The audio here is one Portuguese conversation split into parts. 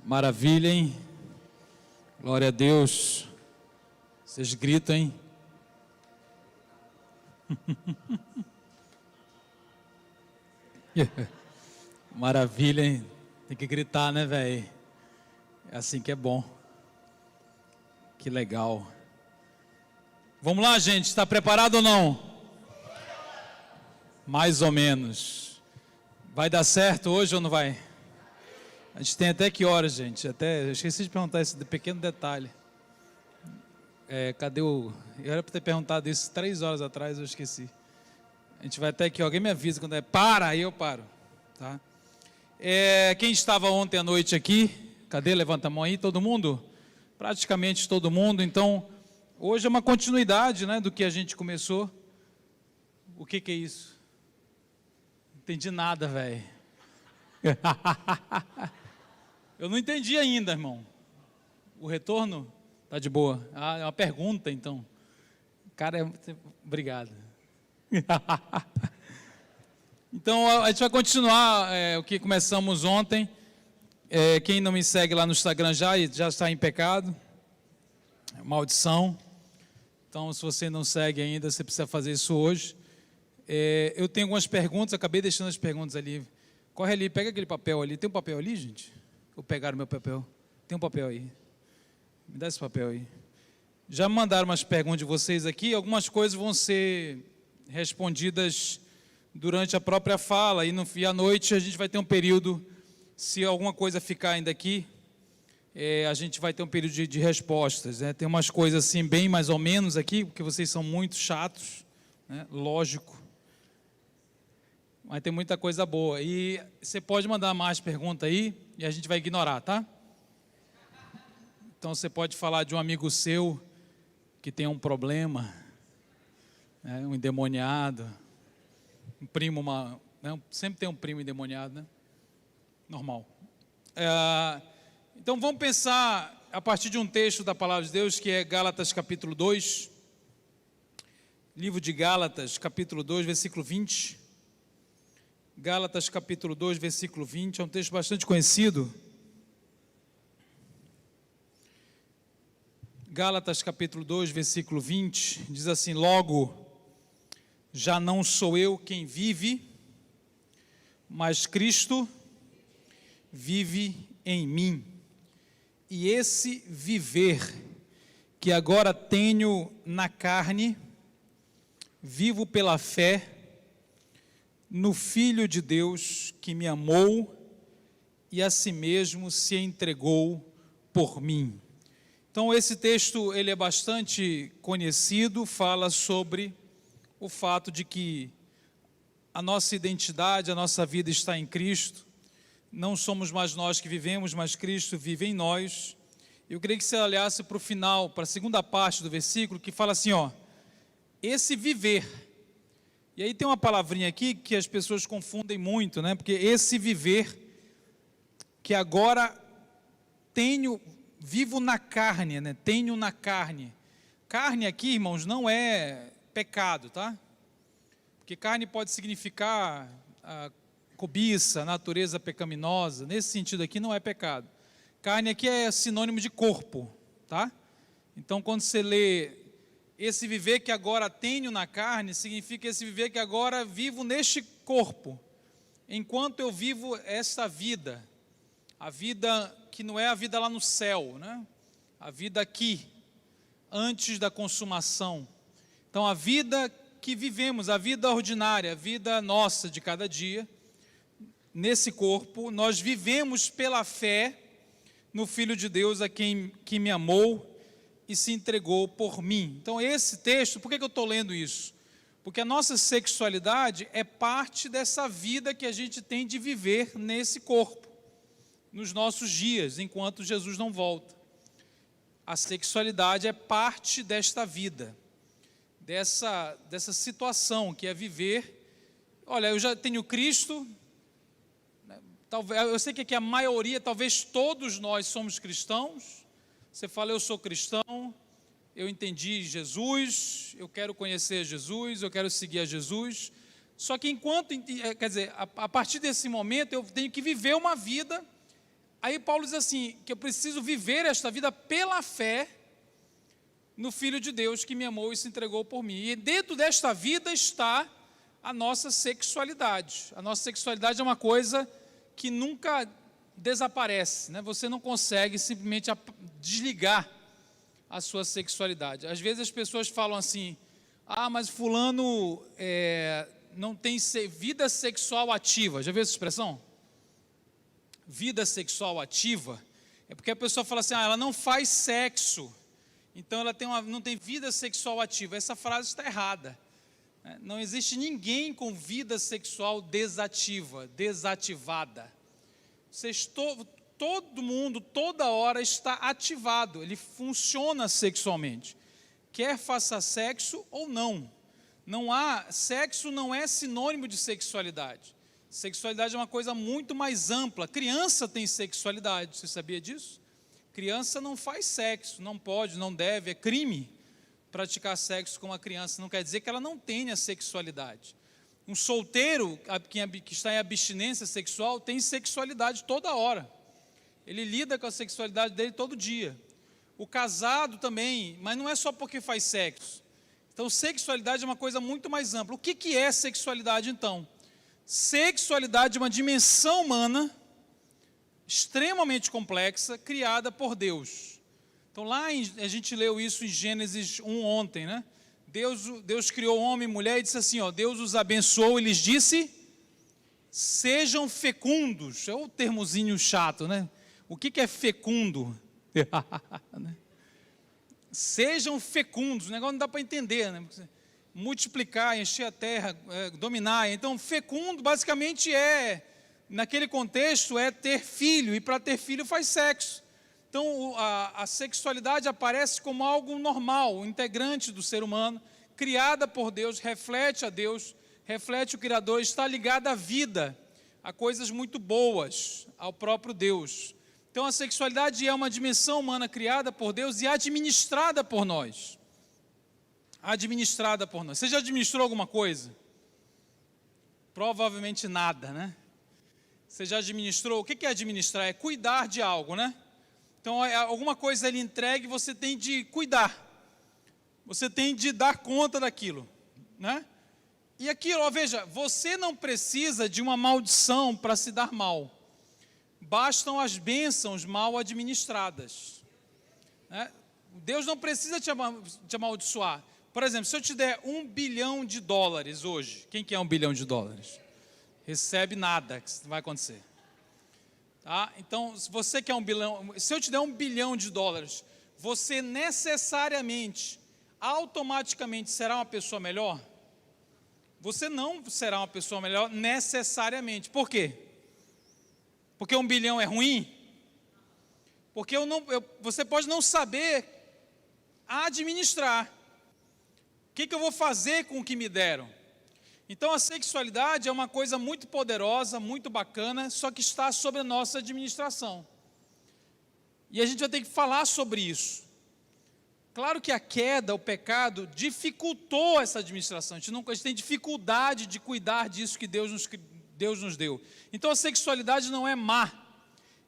Maravilha, hein? Glória a Deus. Vocês gritam, hein? Maravilha, hein? Tem que gritar, né, velho? É assim que é bom. Que legal. Vamos lá, gente. Está preparado ou não? Mais ou menos. Vai dar certo hoje ou não vai? A gente tem até que horas, gente? Eu esqueci de perguntar esse pequeno detalhe. Cadê o... Eu era para ter perguntado isso 3 horas atrás, eu esqueci. A gente vai até que alguém me avisa quando para, aí eu paro. Tá? Quem estava ontem à noite aqui? Cadê? Levanta a mão aí, todo mundo? Praticamente todo mundo. Então, hoje é uma continuidade, né, do que a gente começou. O que é isso? Não entendi nada, velho. Eu não entendi ainda, irmão. O retorno tá de boa. É uma pergunta, então. Cara, obrigado. Então, a gente vai continuar o que começamos ontem. Quem não me segue lá no Instagram já está em pecado. Maldição. Então, se você não segue ainda, você precisa fazer isso hoje. Eu tenho algumas perguntas, acabei deixando as perguntas ali. Corre ali, pega aquele papel ali. Tem um papel ali, gente? Ou pegaram meu papel? Tem um papel aí. Me dá esse papel aí. Já mandaram umas perguntas de vocês aqui. Algumas coisas vão ser respondidas durante a própria fala. E à noite a gente vai ter um período, se alguma coisa ficar ainda aqui, a gente vai ter um período de respostas. Né? Tem umas coisas assim, bem mais ou menos aqui, porque vocês são muito chatos, né? Lógico. Mas tem muita coisa boa. E você pode mandar mais perguntas aí e a gente vai ignorar, tá? Então você pode falar de um amigo seu que tem um problema, né? Um endemoniado, um primo, sempre tem um primo endemoniado, né? Normal. Então vamos pensar a partir de um texto da Palavra de Deus que é Gálatas capítulo 2. Livro de Gálatas capítulo 2, versículo 20. Gálatas capítulo 2, versículo 20, é um texto bastante conhecido. Gálatas capítulo 2, versículo 20, diz assim: logo, já não sou eu quem vive, mas Cristo vive em mim. E esse viver que agora tenho na carne, vivo pela fé no Filho de Deus que me amou e a si mesmo se entregou por mim. Então esse texto ele é bastante conhecido, fala sobre o fato de que a nossa identidade, a nossa vida está em Cristo. Não somos mais nós que vivemos, mas Cristo vive em nós. Eu queria que você olhasse para o final, para a segunda parte do versículo, que fala assim, esse viver. E aí tem uma palavrinha aqui que as pessoas confundem muito, né? Porque esse viver que agora vivo na carne, né? Tenho na carne. Carne aqui, irmãos, não é pecado, tá? Porque carne pode significar cobiça, natureza pecaminosa. Nesse sentido aqui não é pecado. Carne aqui é sinônimo de corpo, tá? Então quando você lê esse viver que agora tenho na carne, significa esse viver que agora vivo neste corpo. Enquanto eu vivo esta vida, a vida que não é a vida lá no céu, né? A vida aqui, antes da consumação. Então a vida que vivemos, a vida ordinária, a vida nossa de cada dia, nesse corpo, nós vivemos pela fé no Filho de Deus que me amou e se entregou por mim. Então esse texto, por que eu estou lendo isso? Porque a nossa sexualidade é parte dessa vida que a gente tem de viver nesse corpo, nos nossos dias, enquanto Jesus não volta. A sexualidade é parte desta vida, dessa situação que é viver. Olha, eu já tenho Cristo, talvez, eu sei que aqui a maioria, talvez todos nós somos cristãos. Você fala, eu sou cristão, eu entendi Jesus, eu quero conhecer Jesus, eu quero seguir a Jesus. Só que quer dizer, a partir desse momento eu tenho que viver uma vida. Aí Paulo diz assim, que eu preciso viver esta vida pela fé no Filho de Deus que me amou e se entregou por mim. E dentro desta vida está a nossa sexualidade. A nossa sexualidade é uma coisa que nunca desaparece, né? Você não consegue simplesmente desligar a sua sexualidade. Às vezes as pessoas falam assim, mas fulano não tem vida sexual ativa. Já viu essa expressão? Vida sexual ativa é porque a pessoa fala assim, ela não faz sexo, então ela não tem vida sexual ativa. Essa frase está errada. Não existe ninguém com vida sexual desativada. Todo mundo, toda hora está ativado, ele funciona sexualmente. Quer faça sexo ou não. Sexo não é sinônimo de sexualidade. Sexualidade é uma coisa muito mais ampla. Criança tem sexualidade, você sabia disso? Criança não faz sexo, não pode, não deve, é crime praticar sexo com uma criança. Não quer dizer que ela não tenha sexualidade. Um solteiro que está em abstinência sexual tem sexualidade toda hora. Ele lida com a sexualidade dele todo dia. O casado também, mas não é só porque faz sexo. Então, sexualidade é uma coisa muito mais ampla. O que é sexualidade, então? Sexualidade é uma dimensão humana extremamente complexa, criada por Deus. Então, a gente leu isso em Gênesis 1 ontem, né? Deus criou homem e mulher e disse assim, Deus os abençoou e lhes disse, sejam fecundos. É o termozinho chato, né? O que é fecundo? Sejam fecundos, o negócio não dá para entender, né? Multiplicar, encher a terra, dominar. Então, fecundo basicamente naquele contexto, é ter filho, e para ter filho faz sexo. Então, a sexualidade aparece como algo normal, integrante do ser humano, criada por Deus, reflete a Deus, reflete o Criador, está ligada à vida, a coisas muito boas, ao próprio Deus. Então, a sexualidade é uma dimensão humana criada por Deus e administrada por nós. Administrada por nós. Você já administrou alguma coisa? Provavelmente nada, né? Você já administrou? O que é administrar? É cuidar de algo, né? Então, alguma coisa ele entregue, você tem de cuidar. Você tem de dar conta daquilo, né? E aquilo, veja, você não precisa de uma maldição para se dar mal. Bastam as bênçãos mal administradas, né? Deus não precisa te amaldiçoar. Por exemplo, se eu te der $1 bilhão hoje, quem quer $1 bilhão? Recebe nada, que vai acontecer. Tá? Então, se você quer $1 bilhão, se eu te der $1 bilhão, você necessariamente, automaticamente será uma pessoa melhor? Você não será uma pessoa melhor necessariamente. Por quê? Porque $1 bilhão é ruim? Porque você pode não saber administrar. O que eu vou fazer com o que me deram? Então, a sexualidade é uma coisa muito poderosa, muito bacana, só que está sob a nossa administração. E a gente vai ter que falar sobre isso. Claro que a queda, o pecado, dificultou essa administração. A gente tem dificuldade de cuidar disso que Deus nos deu. Então, a sexualidade não é má.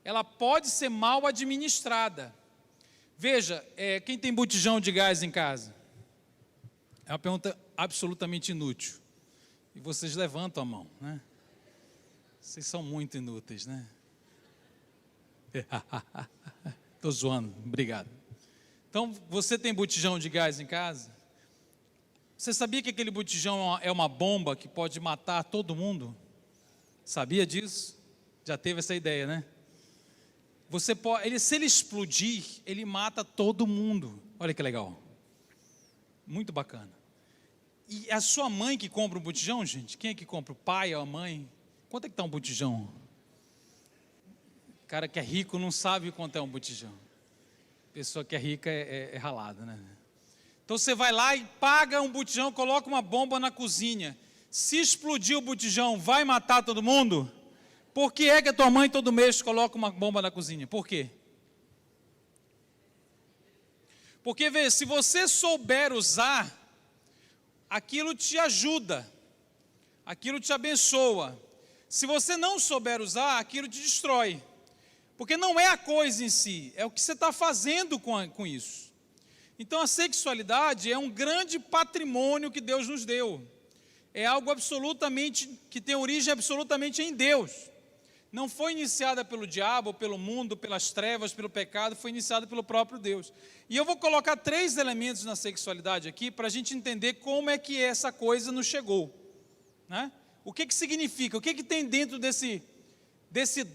Ela pode ser mal administrada. Veja, quem tem botijão de gás em casa? É uma pergunta absolutamente inútil. E vocês levantam a mão, né? Vocês são muito inúteis, né? Estou zoando, obrigado. Então, você tem botijão de gás em casa? Você sabia que aquele botijão é uma bomba que pode matar todo mundo? Sabia disso? Já teve essa ideia, né? Se ele explodir, ele mata todo mundo. Olha que legal. Muito bacana. E a sua mãe que compra um botijão, gente? Quem é que compra? O pai ou a mãe? Quanto é que está um botijão? O cara que é rico não sabe quanto é um botijão. Pessoa que é rica é ralada, né? Então você vai lá e paga um botijão, coloca uma bomba na cozinha. Se explodir o botijão, vai matar todo mundo? Por que é que a tua mãe todo mês coloca uma bomba na cozinha? Por quê? Porque, veja, se você souber usar, aquilo te ajuda. aquilo te abençoa. Se você não souber usar, aquilo te destrói. Porque não é a coisa em si, é o que você está fazendo com isso. Então a sexualidade é um grande patrimônio que Deus nos deu. É algo absolutamente, que tem origem absolutamente em Deus. Não foi iniciada pelo diabo, pelo mundo, pelas trevas, pelo pecado, foi iniciada pelo próprio Deus. E eu vou colocar 3 elementos na sexualidade aqui, para a gente entender como é que essa coisa nos chegou, né? O que significa, o que tem dentro desse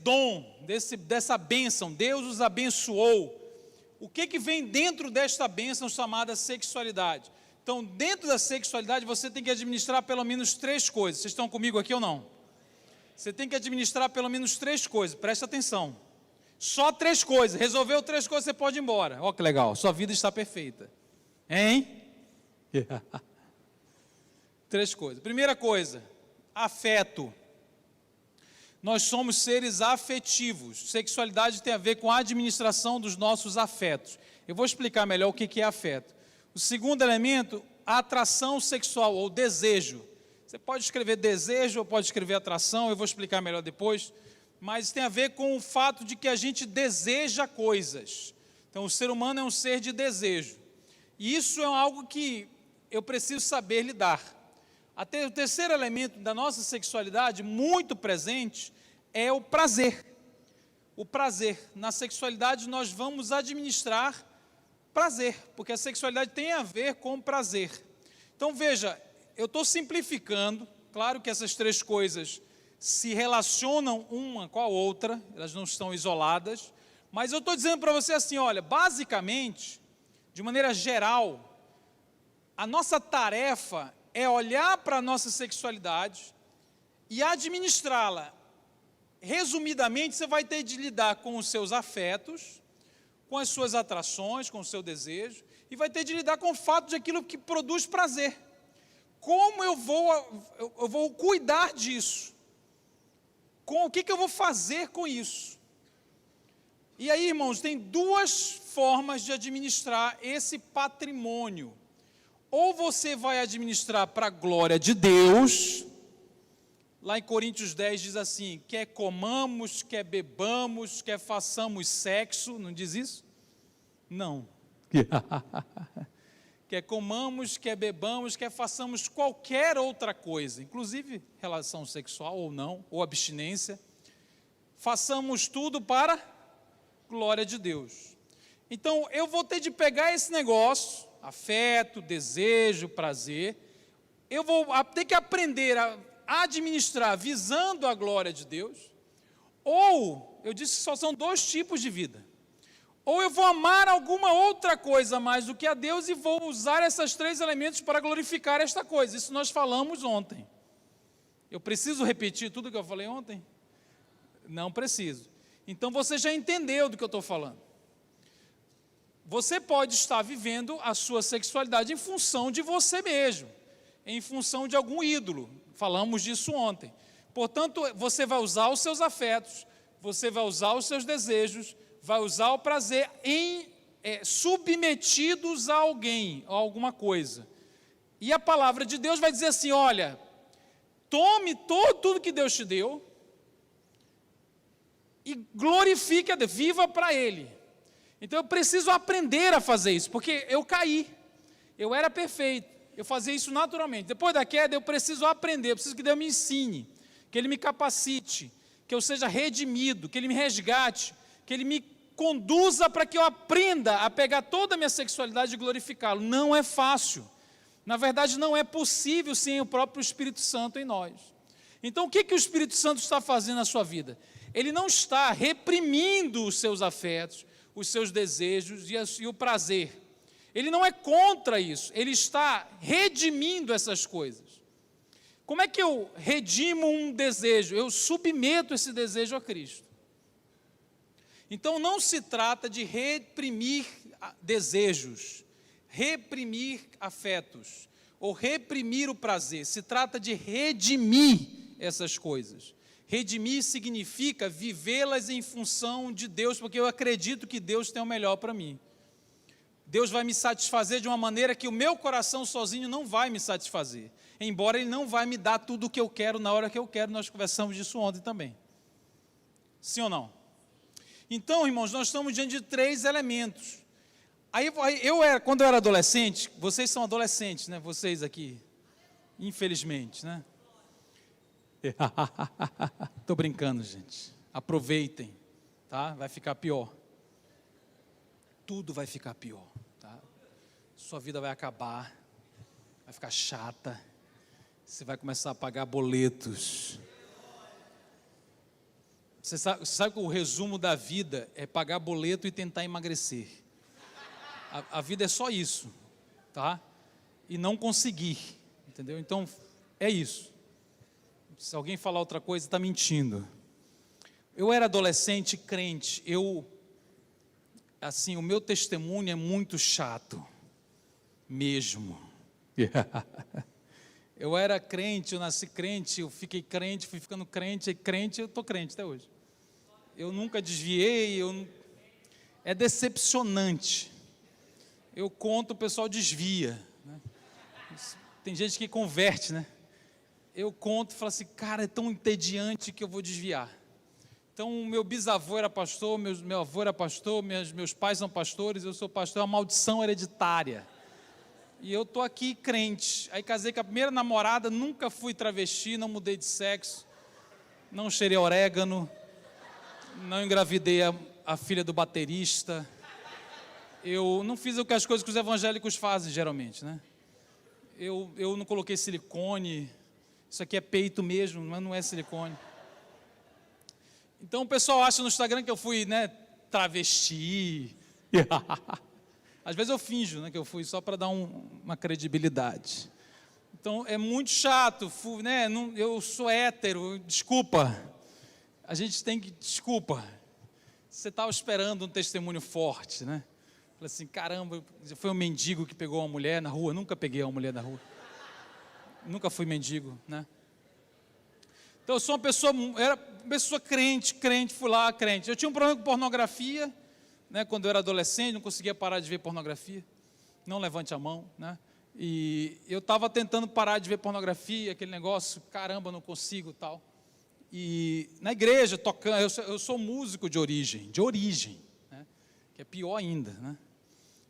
dom, dessa bênção. Deus os abençoou. O que vem dentro desta bênção chamada sexualidade? Então, dentro da sexualidade, você tem que administrar pelo menos 3 coisas. Vocês estão comigo aqui ou não? Você tem que administrar pelo menos 3 coisas, presta atenção. Só 3 coisas. Resolveu 3 coisas, você pode ir embora. Olha que legal, sua vida está perfeita. Hein? 3 coisas. Primeira coisa, afeto. Nós somos seres afetivos. Sexualidade tem a ver com a administração dos nossos afetos. Eu vou explicar melhor o que é afeto. O segundo elemento, a atração sexual ou desejo. Você pode escrever desejo ou pode escrever atração, eu vou explicar melhor depois. Mas tem a ver com o fato de que a gente deseja coisas. Então o ser humano é um ser de desejo. E isso é algo que eu preciso saber lidar. Até o terceiro elemento da nossa sexualidade, muito presente, é o prazer. O prazer. Na sexualidade nós vamos administrar prazer, porque a sexualidade tem a ver com prazer. Então veja, eu estou simplificando, claro que essas 3 coisas se relacionam uma com a outra, elas não estão isoladas, mas eu estou dizendo para você assim, olha, basicamente, de maneira geral, a nossa tarefa é olhar para a nossa sexualidade e administrá-la. Resumidamente, você vai ter de lidar com os seus afetos, com as suas atrações, com o seu desejo, e vai ter de lidar com o fato de aquilo que produz prazer. Como eu vou cuidar disso? O que eu vou fazer com isso? E aí, irmãos, tem 2 formas de administrar esse patrimônio. Ou você vai administrar para a glória de Deus, lá em Coríntios 10 diz assim, quer comamos, quer bebamos, quer façamos sexo, não diz isso? Não. Quer comamos, quer bebamos, quer façamos qualquer outra coisa, inclusive relação sexual ou não, ou abstinência, façamos tudo para a glória de Deus. Então, eu vou ter de pegar esse negócio, afeto, desejo, prazer, eu vou ter que aprender a administrar visando a glória de Deus, ou, eu disse que só são 2 tipos de vida, ou eu vou amar alguma outra coisa mais do que a Deus e vou usar esses 3 elementos para glorificar esta coisa. Isso nós falamos ontem. Eu preciso repetir tudo que eu falei ontem? Não preciso. Então você já entendeu do que eu estou falando. Você pode estar vivendo a sua sexualidade em função de você mesmo, em função de algum ídolo. Falamos disso ontem. Portanto, você vai usar os seus afetos, você vai usar os seus desejos, vai usar o prazer submetidos a alguém, a alguma coisa. E a palavra de Deus vai dizer assim, olha, tome tudo que Deus te deu e glorifique a Deus, viva para Ele. Então eu preciso aprender a fazer isso, porque eu caí, eu era perfeito, eu fazia isso naturalmente. Depois da queda eu preciso aprender, eu preciso que Deus me ensine, que Ele me capacite, que eu seja redimido, que Ele me resgate, que Ele me conduza para que eu aprenda a pegar toda a minha sexualidade e glorificá-lo. Não é fácil, na verdade não é possível sem o próprio Espírito Santo em nós. Então o que o Espírito Santo está fazendo na sua vida? Ele não está reprimindo os seus afetos, os seus desejos e o prazer. Ele não é contra isso, ele está redimindo essas coisas. Como é que eu redimo um desejo? Eu submeto esse desejo a Cristo. Então não se trata de reprimir desejos, reprimir afetos, ou reprimir o prazer, se trata de redimir essas coisas. Redimir significa vivê-las em função de Deus, porque eu acredito que Deus tem o melhor para mim. Deus vai me satisfazer de uma maneira que o meu coração sozinho não vai me satisfazer. embora Ele não vai me dar tudo o que eu quero na hora que eu quero. Nós conversamos disso ontem também. Sim ou não? Então, irmãos, nós estamos diante de 3 elementos. Quando eu era adolescente, vocês são adolescentes, né? Vocês aqui, infelizmente, né? Estou brincando, gente. Aproveitem, tá? Vai ficar pior. Tudo vai ficar pior, tá? Sua vida vai acabar, vai ficar chata. Você vai começar a pagar boletos. Você sabe que o resumo da vida é pagar boleto e tentar emagrecer. A vida é só isso, tá? E não conseguir, entendeu? Então, é isso. Se alguém falar outra coisa, está mentindo. Eu era adolescente crente, assim, o meu testemunho é muito chato, mesmo. Eu era crente, eu nasci crente, eu fiquei crente, fui ficando crente, eu estou crente até hoje. Eu nunca desviei, é decepcionante. Eu conto, o pessoal desvia, né? Tem gente que converte, né? Eu conto e falo assim, cara, é tão entediante que eu vou desviar. Então, meu bisavô era pastor, meu avô era pastor, meus pais são pastores, eu sou pastor, é uma maldição hereditária. E eu estou aqui crente. Aí casei com a primeira namorada, nunca fui travesti, não mudei de sexo, não cheirei orégano, não engravidei a filha do baterista. Eu não fiz as coisas que os evangélicos fazem, geralmente, né? Eu não coloquei silicone, isso aqui é peito mesmo, mas não é silicone. Então o pessoal acha no Instagram que eu fui, né, travesti. Às vezes eu finjo, né, que eu fui só para dar uma credibilidade. Então é muito chato, né, eu sou hétero, desculpa. A gente tem que, desculpa. Você estava esperando um testemunho forte, né? Falei assim, caramba, foi um mendigo que pegou uma mulher na rua. Nunca peguei uma mulher na rua. Nunca fui mendigo, né? Então eu sou era uma pessoa crente, fui lá, crente. Eu tinha um problema com pornografia, né? Quando eu era adolescente, não conseguia parar de ver pornografia. Não levante a mão, né? E eu estava tentando parar de ver pornografia, aquele negócio, caramba, não consigo, tal. E na igreja, tocando, eu sou músico de origem, né? Que é pior ainda, né?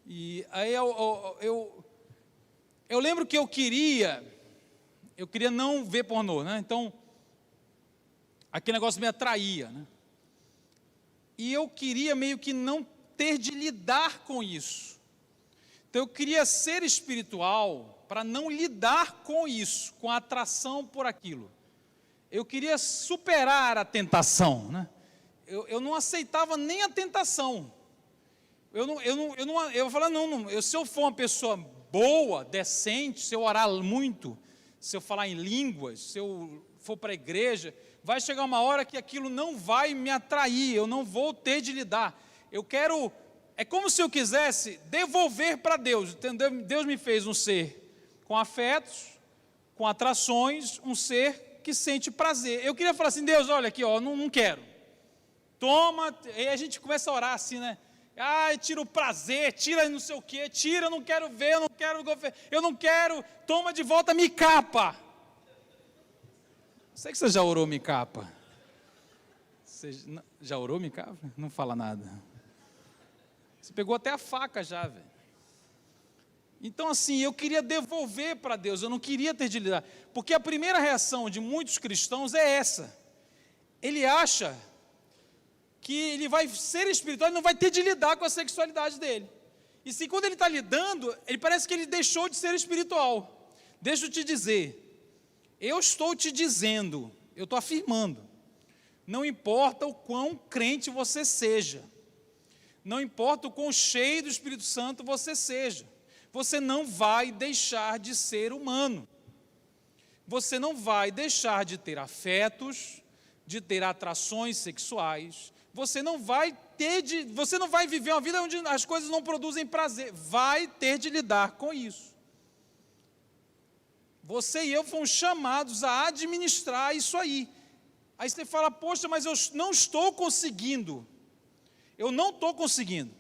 E aí eu lembro que eu queria não ver pornô, né? Então, aquele negócio me atraía, né? E eu queria meio que não ter de lidar com isso. Então, eu queria ser espiritual para não lidar com isso, com a atração por aquilo. Eu queria superar a tentação, né? Eu não aceitava nem a tentação. Eu falava, se eu for uma pessoa boa, decente, se eu orar muito, se eu falar em línguas, se eu for para a igreja, vai chegar uma hora que aquilo não vai me atrair, eu não vou ter de lidar. É como se eu quisesse devolver para Deus, entendeu? Deus me fez um ser com afetos, com atrações, um ser que sente prazer. Eu queria falar assim, Deus, olha aqui, ó, não quero. Toma, aí a gente começa a orar assim, né? Ai, tira o prazer, tira não sei o quê, tira, eu não quero ver, eu não quero, toma de volta, me capa. Sei que você já orou, me capa. Você já orou, me capa? Não fala nada. Você pegou até a faca já, velho. Então assim, eu queria devolver para Deus, eu não queria ter de lidar. Porque a primeira reação de muitos cristãos é essa. Ele acha que ele vai ser espiritual, ele não vai ter de lidar com a sexualidade dele. E se quando ele está lidando, ele parece que ele deixou de ser espiritual. Deixa eu te dizer, eu estou te dizendo, eu estou afirmando, não importa o quão crente você seja, não importa o quão cheio do Espírito Santo você seja, você não vai deixar de ser humano. Você não vai deixar de ter afetos, de ter atrações sexuais. Você não vai viver uma vida onde as coisas não produzem prazer. Vai ter de lidar com isso. Você e eu fomos chamados a administrar isso aí. Aí você fala, poxa, mas eu não estou conseguindo. Eu não estou conseguindo.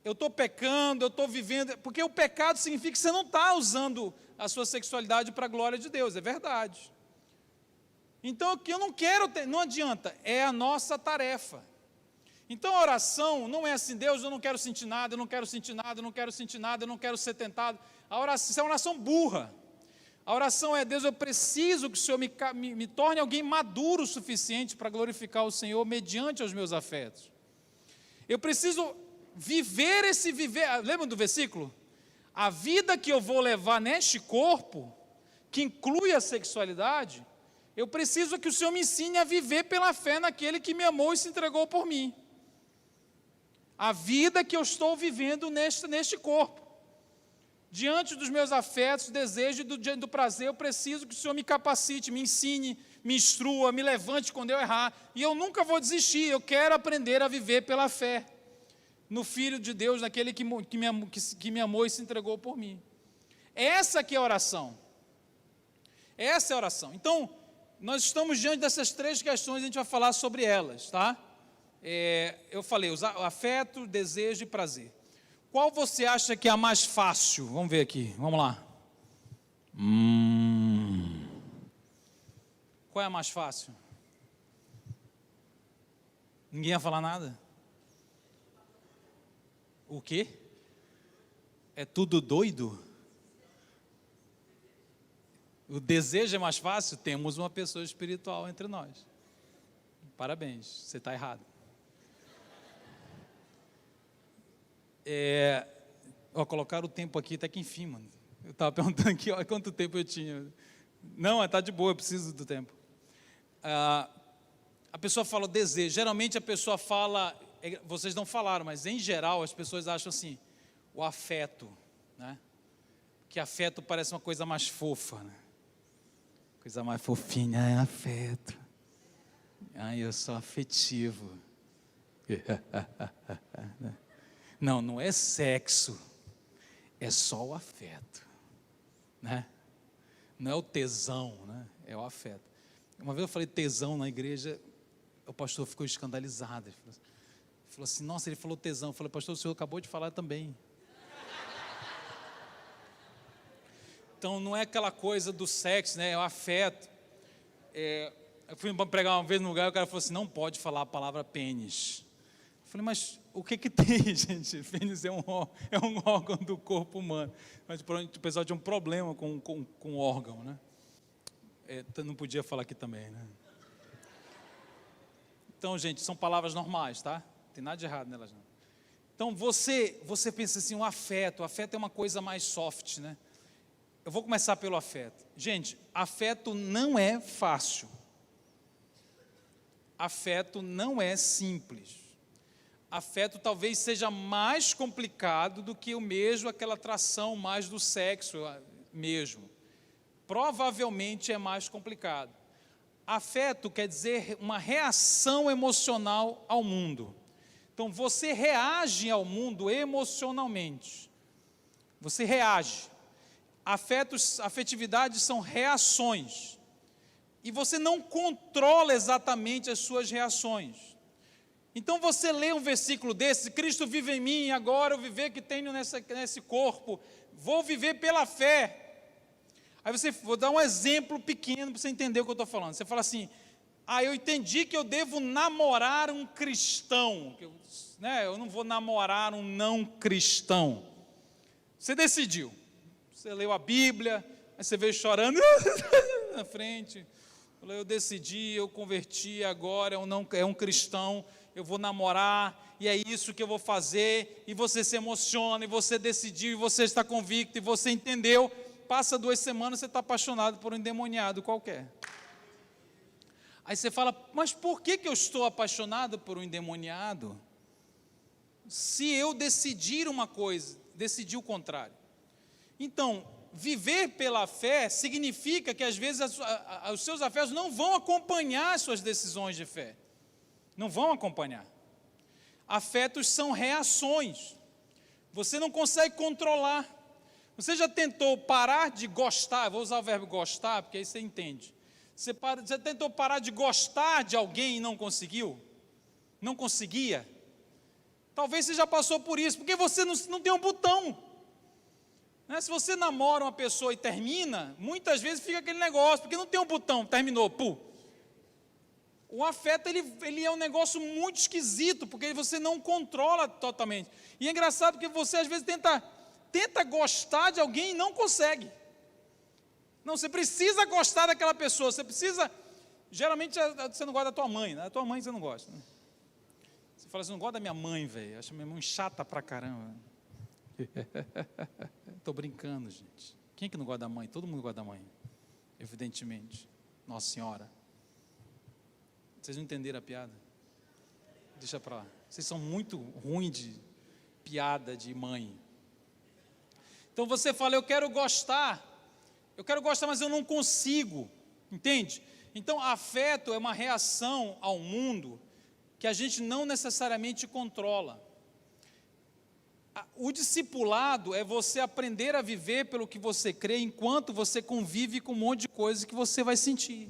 Eu estou pecando, eu estou vivendo. Porque o pecado significa que você não está usando a sua sexualidade para a glória de Deus, é verdade. Então, eu não quero ter, não adianta, é a nossa tarefa. Então, a oração não é assim, Deus, eu não quero sentir nada, eu não quero sentir nada, eu não quero sentir nada, eu não quero ser tentado. A oração, isso é uma oração burra. A oração é, Deus, eu preciso que o Senhor me torne alguém maduro o suficiente para glorificar o Senhor mediante os meus afetos. Eu preciso viver lembra do versículo? A vida que eu vou levar neste corpo, que inclui a sexualidade, eu preciso que o Senhor me ensine a viver pela fé naquele que me amou e se entregou por mim. A vida que eu estou vivendo neste corpo. Diante dos meus afetos, desejos e do prazer, eu preciso que o Senhor me capacite, me ensine, me instrua, me levante quando eu errar. E eu nunca vou desistir, eu quero aprender a viver pela fé no Filho de Deus, naquele que me amou e se entregou por mim. Essa que é a oração. Essa é a oração. Então, nós estamos diante dessas 3 questões, a gente vai falar sobre elas, tá? Eu falei, afeto, desejo e prazer. Qual você acha que é a mais fácil? Vamos ver aqui, vamos lá. Qual é a mais fácil? Ninguém ia falar nada? O quê? É tudo doido? O desejo é mais fácil? Temos uma pessoa espiritual entre nós. Parabéns, você está errado. Colocaram o tempo aqui até que enfim, mano. Eu estava perguntando aqui, olha quanto tempo eu tinha. Não, está de boa, eu preciso do tempo. A pessoa fala desejo. Geralmente a pessoa fala, vocês não falaram, mas em geral as pessoas acham assim, o afeto, né? Que afeto parece uma coisa mais fofa, né? Coisa mais fofinha, é afeto. Eu sou afetivo. Não, não é sexo, é só o afeto, né? Não é o tesão, né? É o afeto. Uma vez eu falei tesão na igreja, o pastor ficou escandalizado. Ele falou assim, nossa, ele falou tesão. Eu falei, pastor, o senhor acabou de falar também. Então, não é aquela coisa do sexo, né? É o afeto. Eu fui pregar uma vez num lugar e o cara falou assim, não pode falar a palavra pênis. Eu falei, mas o que tem, gente? Pênis é um órgão do corpo humano. Mas o pessoal tinha um problema com o órgão, né? Não podia falar aqui também, né? Então, gente, são palavras normais, tá? Não tem nada de errado nelas, não. Então, você pensa assim, o afeto é uma coisa mais soft, né? Eu vou começar pelo afeto. Gente, afeto não é fácil. Afeto não é simples. Afeto talvez seja mais complicado do que aquela atração mais do sexo mesmo. Provavelmente é mais complicado. Afeto quer dizer uma reação emocional ao mundo. Então, você reage ao mundo emocionalmente. Você reage. Afetividades são reações. E você não controla exatamente as suas reações. Então você lê um versículo desse, Cristo vive em mim, agora eu viver que tenho nesse corpo, vou viver pela fé. Aí vou dar um exemplo pequeno para você entender o que eu estou falando. Você fala assim, eu entendi que eu devo namorar um cristão, eu não vou namorar um não cristão. Você decidiu. Você leu a Bíblia, aí você veio chorando na frente. Eu decidi, eu converti, agora é um cristão, eu vou namorar, e é isso que eu vou fazer, e você se emociona, e você decidiu, e você está convicto, e você entendeu. Passa 2 semanas, você está apaixonado por um endemoniado qualquer. Aí você fala, mas por que eu estou apaixonado por um endemoniado? Se eu decidir uma coisa, decidi o contrário. Então, viver pela fé significa que às vezes os seus afetos não vão acompanhar as suas decisões de fé. Não vão acompanhar. Afetos são reações. Você não consegue controlar. Você já tentou parar de gostar? Vou usar o verbo gostar, porque aí você entende. Você tentou parar de gostar de alguém e não conseguiu? Não conseguia? Talvez você já passou por isso, porque você não tem um botão. Né? Se você namora uma pessoa e termina, muitas vezes fica aquele negócio, porque não tem um botão, terminou, pum. O afeto, ele é um negócio muito esquisito, porque você não controla totalmente. E é engraçado porque você às vezes tenta gostar de alguém e não consegue. Não, você precisa gostar daquela pessoa, você precisa... Geralmente você não gosta da tua mãe, né? A tua mãe você não gosta. Né? Você fala assim, não gosta da minha mãe, velho. Acho minha mãe chata pra caramba. Estou brincando, gente. Quem é que não gosta da mãe? Todo mundo gosta da mãe, evidentemente. Nossa Senhora. Vocês não entenderam a piada? Deixa para lá. Vocês são muito ruins de piada de mãe. Então você fala, eu quero gostar, mas eu não consigo. Entende? Então, afeto é uma reação ao mundo que a gente não necessariamente controla. O discipulado é você aprender a viver pelo que você crê, enquanto você convive com um monte de coisa que você vai sentir.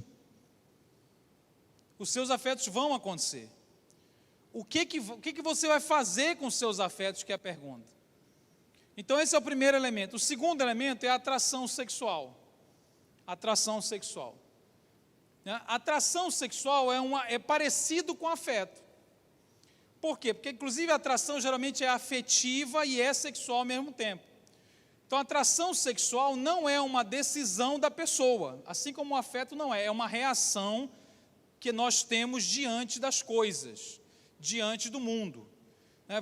Os seus afetos vão acontecer. O que você vai fazer com os seus afetos, que é a pergunta. Então esse é o primeiro elemento. O segundo elemento é a atração sexual. Atração sexual. Atração sexual é parecido com afeto. Por quê? Porque inclusive a atração geralmente é afetiva e é sexual ao mesmo tempo. Então a atração sexual não é uma decisão da pessoa, assim como o afeto não é uma reação que nós temos diante das coisas, diante do mundo.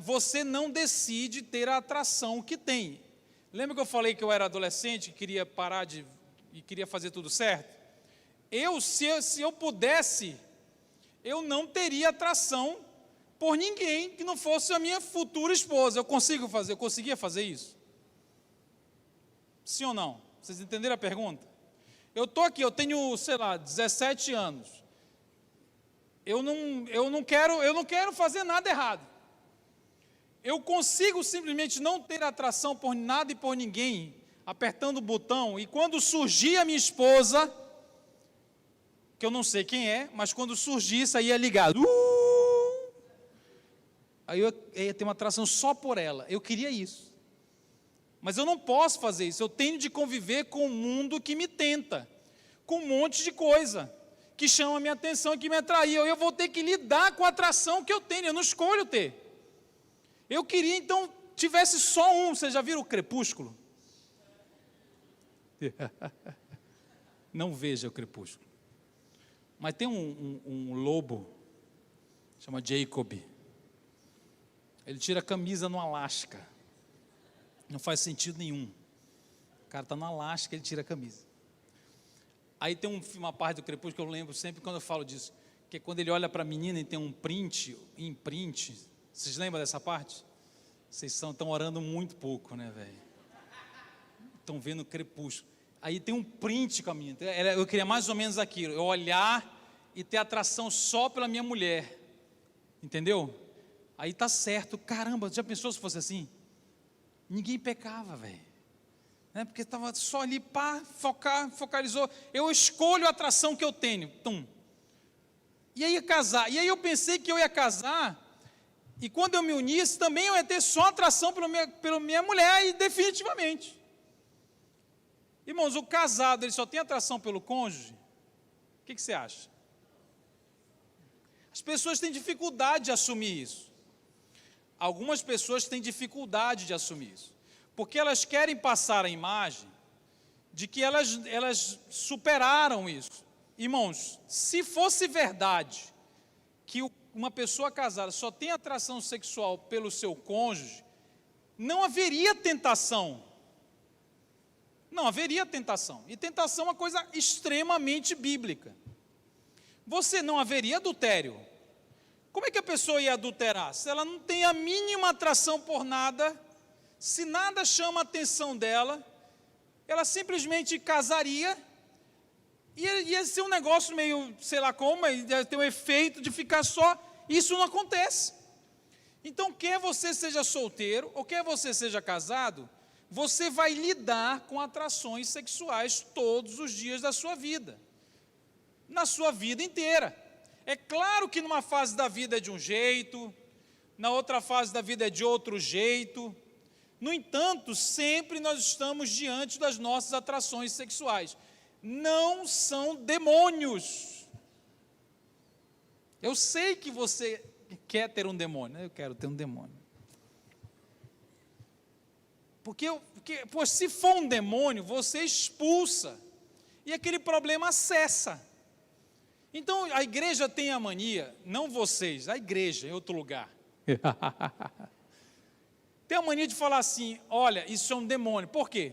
Você não decide ter a atração que tem. Lembra que eu falei que eu era adolescente, que queria parar e queria fazer tudo certo? Se eu pudesse, eu não teria atração por ninguém que não fosse a minha futura esposa. Eu conseguia fazer isso? Sim ou não? Vocês entenderam a pergunta? Eu estou aqui, eu tenho, 17 anos. Eu não quero fazer nada errado. Eu consigo simplesmente não ter atração por nada e por ninguém, apertando o botão, e quando surgir a minha esposa, que eu não sei quem é, mas quando surgisse, aí ia ligar. Aí eu ia ter uma atração só por ela. Eu queria isso. Mas eu não posso fazer isso. Eu tenho de conviver com um mundo que me tenta, com um monte de coisa que chama a minha atenção e que me atrai. Eu vou ter que lidar com a atração que eu tenho, eu não escolho ter. Eu queria, então, tivesse só um. Vocês já viram o Crepúsculo? Não veja o Crepúsculo. Mas tem um lobo, chama Jacob. Ele tira a camisa no Alasca. Não faz sentido nenhum. O cara está no Alasca, ele tira a camisa. Aí tem uma parte do Crepúsculo que eu lembro sempre quando eu falo disso, que é quando ele olha para a menina e tem um print. Vocês lembram dessa parte? Vocês estão orando muito pouco, né, velho? Estão vendo o Crepúsculo. Aí tem um print com a menina. Eu queria mais ou menos aquilo, eu olhar e ter atração só pela minha mulher. Entendeu? Aí tá certo. Caramba, já pensou se fosse assim? Ninguém pecava, velho. Porque estava só ali, focalizou. Eu escolho a atração que eu tenho. Tum. E aí ia casar. E aí eu pensei que eu ia casar, e quando eu me unisse, também eu ia ter só atração pela minha mulher, e definitivamente. Irmãos, o casado, ele só tem atração pelo cônjuge? O que você acha? As pessoas têm dificuldade de assumir isso. Algumas pessoas têm dificuldade de assumir isso, porque elas querem passar a imagem de que elas superaram isso. Irmãos, se fosse verdade que uma pessoa casada só tem atração sexual pelo seu cônjuge, não haveria tentação. Não haveria tentação. E tentação é uma coisa extremamente bíblica. Você não haveria adultério. Como é que a pessoa ia adulterar? Se ela não tem a mínima atração por nada, se nada chama a atenção dela, ela simplesmente casaria, e ia ser um negócio meio, sei lá como, ia ter um efeito de ficar só. Isso não acontece. Então, quer você seja solteiro, ou quer você seja casado, você vai lidar com atrações sexuais todos os dias da sua vida, na sua vida inteira. É claro que numa fase da vida é de um jeito, na outra fase da vida é de outro jeito, No entanto, sempre nós estamos diante das nossas atrações sexuais. Não são demônios. Eu sei que você quer ter um demônio. Eu quero ter um demônio. Porque se for um demônio, você expulsa. E aquele problema cessa. Então, a igreja tem a mania, não vocês, a igreja em outro lugar. Tem a mania de falar assim, olha, isso é um demônio. Por quê?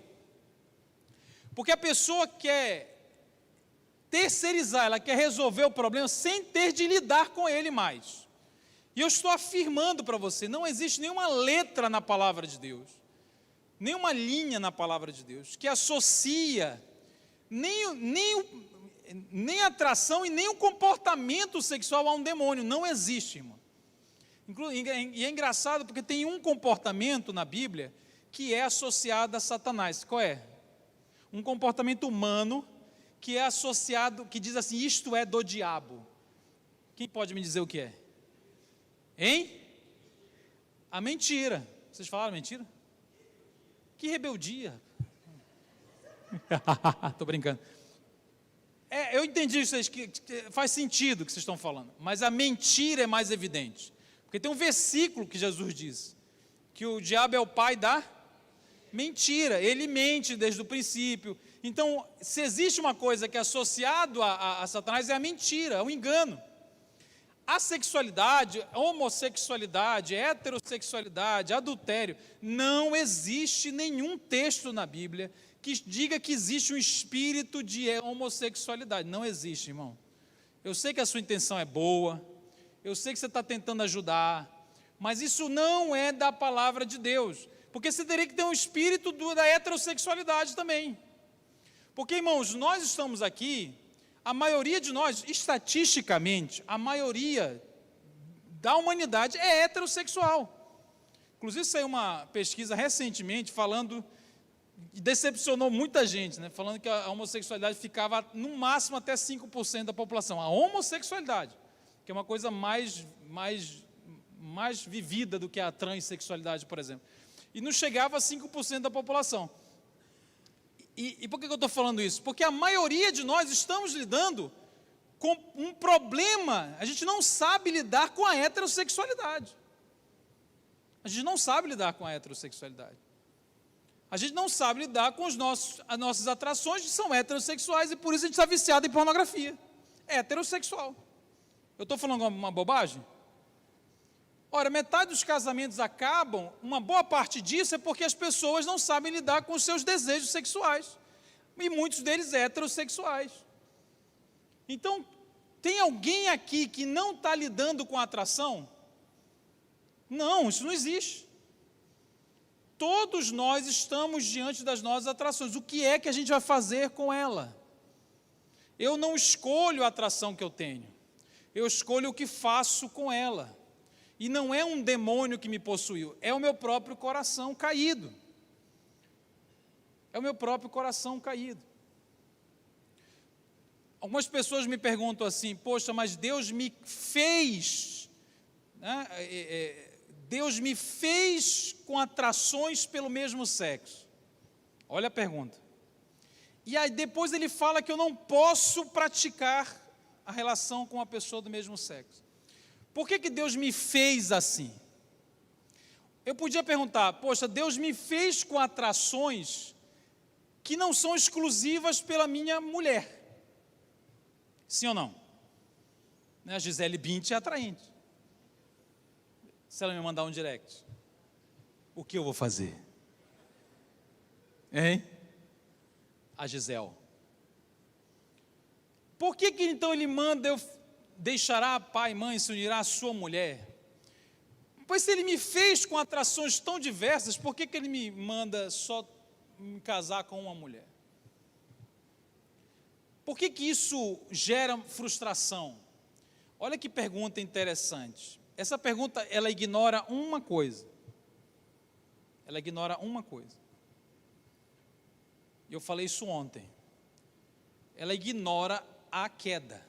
Porque a pessoa quer terceirizar, ela quer resolver o problema sem ter de lidar com ele mais. E eu estou afirmando para você, não existe nenhuma letra na palavra de Deus, nenhuma linha na palavra de Deus, que associa nem atração e nem o comportamento sexual a um demônio. Não existe, irmão. E é engraçado porque tem um comportamento na Bíblia que é associado a Satanás. Qual é? Um comportamento humano que é associado, que diz assim, isto é do diabo. Quem pode me dizer o que é? Hein? A mentira. Vocês falaram mentira? Que rebeldia. Estou brincando. Eu entendi isso, que faz sentido o que vocês estão falando, mas a mentira é mais evidente. Porque tem um versículo que Jesus diz, que o diabo é o pai da mentira, ele mente desde o princípio. Então, se existe uma coisa que é associado a Satanás, é a mentira, é o engano. A sexualidade, a homossexualidade, a heterossexualidade, adultério, não existe nenhum texto na Bíblia que diga que existe um espírito de homossexualidade. Não existe, irmão. Eu sei que a sua intenção é boa, eu sei que você está tentando ajudar, mas isso não é da palavra de Deus, porque você teria que ter um espírito da heterossexualidade também. Porque, irmãos, nós estamos aqui, a maioria de nós, estatisticamente, a maioria da humanidade é heterossexual. Inclusive, saiu uma pesquisa recentemente falando, decepcionou muita gente, né? Falando que a homossexualidade ficava no máximo até 5% da população. A homossexualidade, que é uma coisa mais vivida do que a transexualidade, por exemplo. E não chegava a 5% da população. E por que eu estou falando isso? Porque a maioria de nós estamos lidando com um problema, a gente não sabe lidar com a heterossexualidade. A gente não sabe lidar com a heterossexualidade. A gente não sabe lidar com as nossas atrações que são heterossexuais e por isso a gente está viciado em pornografia. É heterossexual. Eu estou falando uma bobagem? Ora, metade dos casamentos acabam, uma boa parte disso é porque as pessoas não sabem lidar com os seus desejos sexuais. E muitos deles heterossexuais. Então, tem alguém aqui que não está lidando com a atração? Não, isso não existe. Todos nós estamos diante das nossas atrações. O que é que a gente vai fazer com ela? Eu não escolho a atração que eu tenho. Eu escolho o que faço com ela. E não é um demônio que me possuiu, é o meu próprio coração caído. É o meu próprio coração caído. Algumas pessoas me perguntam assim, poxa, mas Deus me fez, né? Deus me fez com atrações pelo mesmo sexo. Olha a pergunta. E aí depois ele fala que eu não posso praticar a relação com a pessoa do mesmo sexo. Por que Deus me fez assim? Eu podia perguntar, poxa, Deus me fez com atrações que não são exclusivas pela minha mulher. Sim ou não? A Gisele Bündchen é atraente. Se ela me mandar um direct, o que eu vou fazer? Hein? A Gisele. Por que então ele manda eu deixará pai e mãe, se unirá à sua mulher? Pois se ele me fez com atrações tão diversas, por que ele me manda só me casar com uma mulher? Por que isso gera frustração? Olha que pergunta interessante. Essa pergunta, ela ignora uma coisa. Ela ignora uma coisa. Eu falei isso ontem. Ela ignora a queda.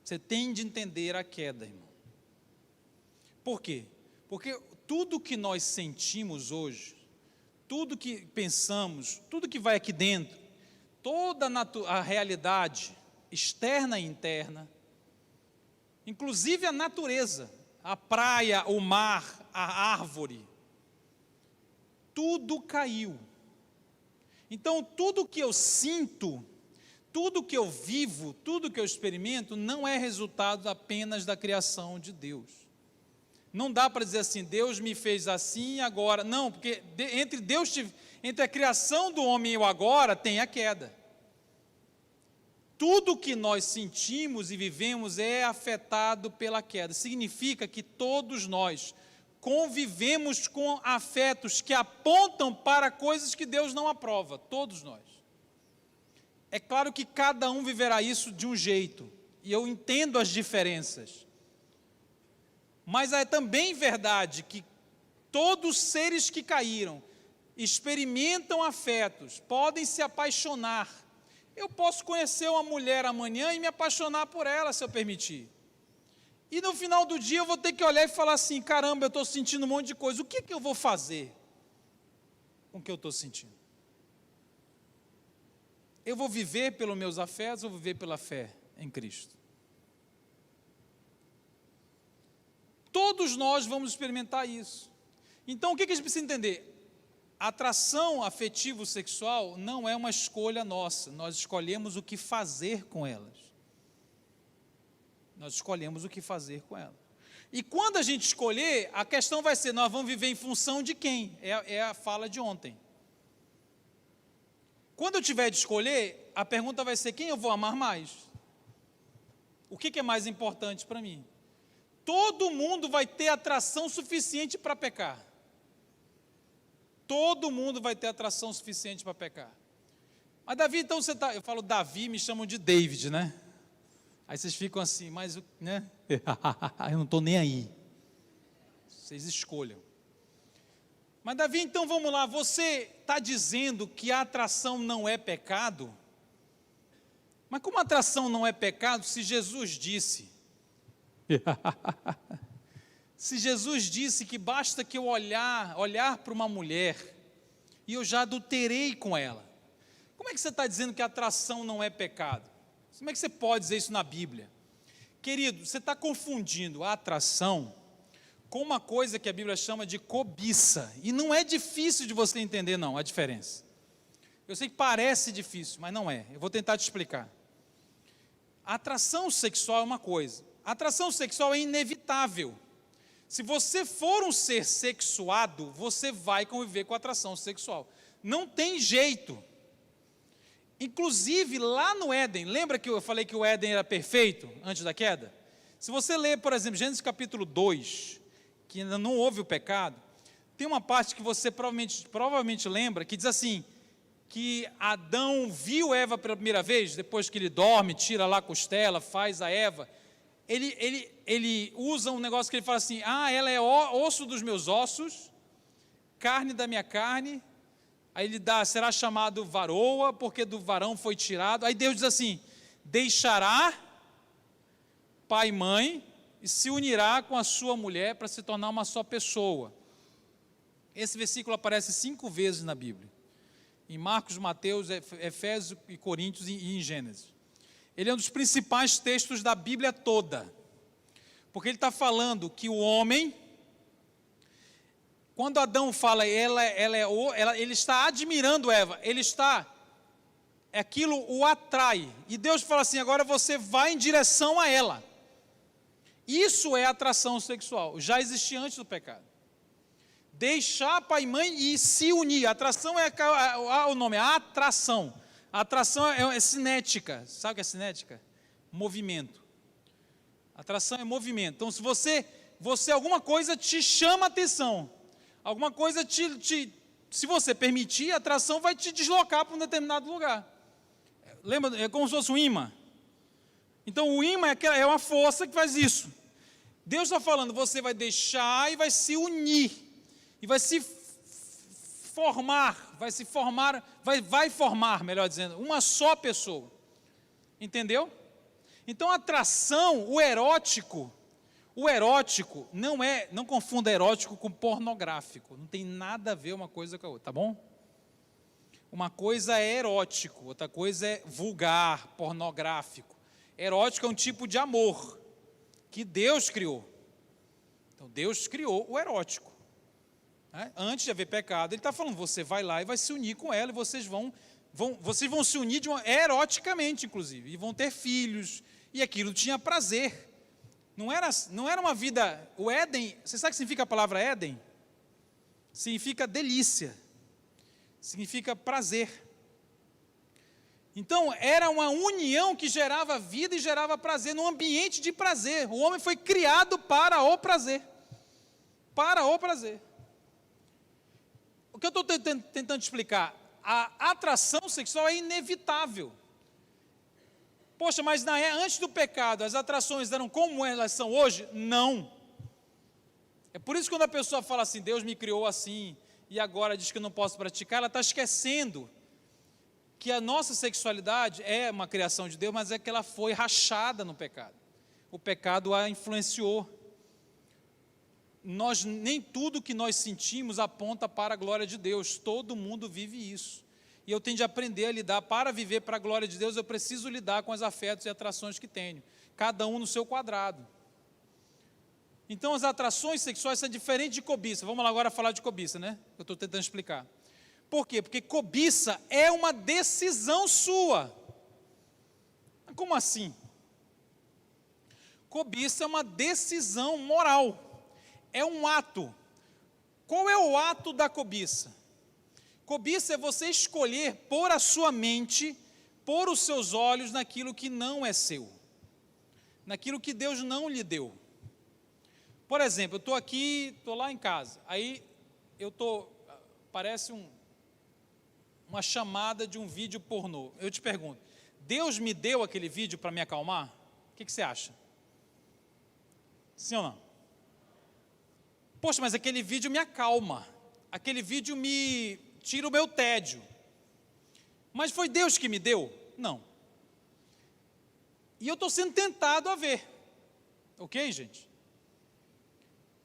Você tem de entender a queda, irmão. Por quê? Porque tudo que nós sentimos hoje, tudo que pensamos, tudo que vai aqui dentro, toda a realidade externa e interna, inclusive a natureza, a praia, o mar, a árvore, tudo caiu. Então, tudo que eu sinto, tudo que eu vivo, tudo que eu experimento, não é resultado apenas da criação de Deus. Não dá para dizer assim, Deus me fez assim agora. Não, porque entre a criação do homem e o agora, tem a queda. Tudo que nós sentimos e vivemos é afetado pela queda. Significa que todos nós convivemos com afetos que apontam para coisas que Deus não aprova. Todos nós. É claro que cada um viverá isso de um jeito. E eu entendo as diferenças. Mas é também verdade que todos os seres que caíram experimentam afetos, podem se apaixonar. Eu posso conhecer uma mulher amanhã e me apaixonar por ela, se eu permitir. E no final do dia eu vou ter que olhar e falar assim, caramba, eu estou sentindo um monte de coisa, o que eu vou fazer com o que eu estou sentindo? Eu vou viver pelos meus afetos ou vou viver pela fé em Cristo? Todos nós vamos experimentar isso. Então, o que a gente precisa entender? A atração afetivo-sexual não é uma escolha nossa, nós escolhemos o que fazer com elas. Nós escolhemos o que fazer com elas. E quando a gente escolher, a questão vai ser, nós vamos viver em função de quem? É a fala de ontem. Quando eu tiver de escolher, a pergunta vai ser, quem eu vou amar mais? O que é mais importante para mim? Todo mundo vai ter atração suficiente para pecar. Todo mundo vai ter atração suficiente para pecar. Mas Davi, então você está... Eu falo Davi, me chamam de David, né? Aí vocês ficam assim, mas, né? Eu não estou nem aí. Vocês escolham. Mas Davi, então vamos lá, você está dizendo que a atração não é pecado? Mas como a atração não é pecado, se Jesus disse... Se Jesus disse que basta que eu olhar para uma mulher e eu já adulterei com ela, como é que você está dizendo que a atração não é pecado? Como é que você pode dizer isso na Bíblia? Querido, você está confundindo a atração com uma coisa que a Bíblia chama de cobiça, e não é difícil de você entender não, a diferença. Eu sei que parece difícil, mas não é, eu vou tentar te explicar. A atração sexual é uma coisa, a atração sexual é inevitável. Se você for um ser sexuado, você vai conviver com atração sexual. Não tem jeito. Inclusive, lá no Éden, lembra que eu falei que o Éden era perfeito antes da queda? Se você ler, por exemplo, Gênesis capítulo 2, que ainda não houve o pecado, tem uma parte que você provavelmente lembra, que diz assim, que Adão viu Eva pela primeira vez, depois que ele dorme, tira lá a costela, faz a Eva, ele usa um negócio que ele fala assim, ela é osso dos meus ossos, carne da minha carne, aí ele será chamado varoa, porque do varão foi tirado, aí Deus diz assim, deixará pai e mãe, e se unirá com a sua mulher, para se tornar uma só pessoa. Esse versículo aparece 5 vezes na Bíblia, em Marcos, Mateus, Efésios e Coríntios e em Gênesis. Ele é um dos principais textos da Bíblia toda, porque ele está falando que o homem, quando Adão fala, ele está admirando Eva, aquilo o atrai, e Deus fala assim, agora você vai em direção a ela. Isso é atração sexual, já existia antes do pecado. Deixar pai e mãe e se unir, atração o nome, a atração. A atração é cinética, sabe o que é cinética? Movimento. Atração é movimento. Então, se você alguma coisa te chama a atenção, alguma coisa se você permitir, a atração vai te deslocar para um determinado lugar. Lembra? É como se fosse um imã. Então, o imã é uma força que faz isso. Deus está falando, você vai deixar e vai se unir, e vai formar, melhor dizendo, uma só pessoa. Entendeu? Então a atração, o erótico, O erótico não confunda erótico com pornográfico, não tem nada a ver uma coisa com a outra, tá bom? Uma coisa é erótico, outra coisa é vulgar, pornográfico. Erótico é um tipo de amor que Deus criou. Então Deus criou o erótico. Antes de haver pecado, Ele está falando, você vai lá e vai se unir com ela, e vocês vão se unir eroticamente, inclusive, e vão ter filhos, e aquilo tinha prazer. Não era uma vida, o Éden, você sabe o que significa a palavra Éden? Significa delícia, significa prazer. Então, era uma união que gerava vida e gerava prazer, num ambiente de prazer. O homem foi criado para o prazer. Para o prazer. O que eu estou tentando explicar? A atração sexual é inevitável. Poxa, mas antes do pecado, as atrações eram como elas são hoje? Não. É por isso que quando a pessoa fala assim, Deus me criou assim, e agora diz que eu não posso praticar, ela está esquecendo que a nossa sexualidade é uma criação de Deus, mas é que ela foi rachada no pecado. O pecado a influenciou. Nem tudo que nós sentimos aponta para a glória de Deus, todo mundo vive isso. E eu tenho de aprender a lidar, para viver para a glória de Deus, eu preciso lidar com os afetos e atrações que tenho, cada um no seu quadrado. Então as atrações sexuais são diferentes de cobiça. Vamos lá agora falar de cobiça, né? Eu estou tentando explicar. Por quê? Porque cobiça é uma decisão sua. Como assim? Cobiça é uma decisão moral. É um ato. Qual é o ato da cobiça? Cobiça é você escolher pôr a sua mente, pôr os seus olhos naquilo que não é seu, naquilo que Deus não lhe deu. Por exemplo, eu estou aqui, estou lá em casa, aí parece uma chamada de um vídeo pornô. Eu te pergunto, Deus me deu aquele vídeo para me acalmar? O que você acha? Sim ou não? Poxa, mas aquele vídeo me acalma, aquele vídeo me tira o meu tédio. Mas foi Deus que me deu? Não. E eu estou sendo tentado a ver. Ok, gente?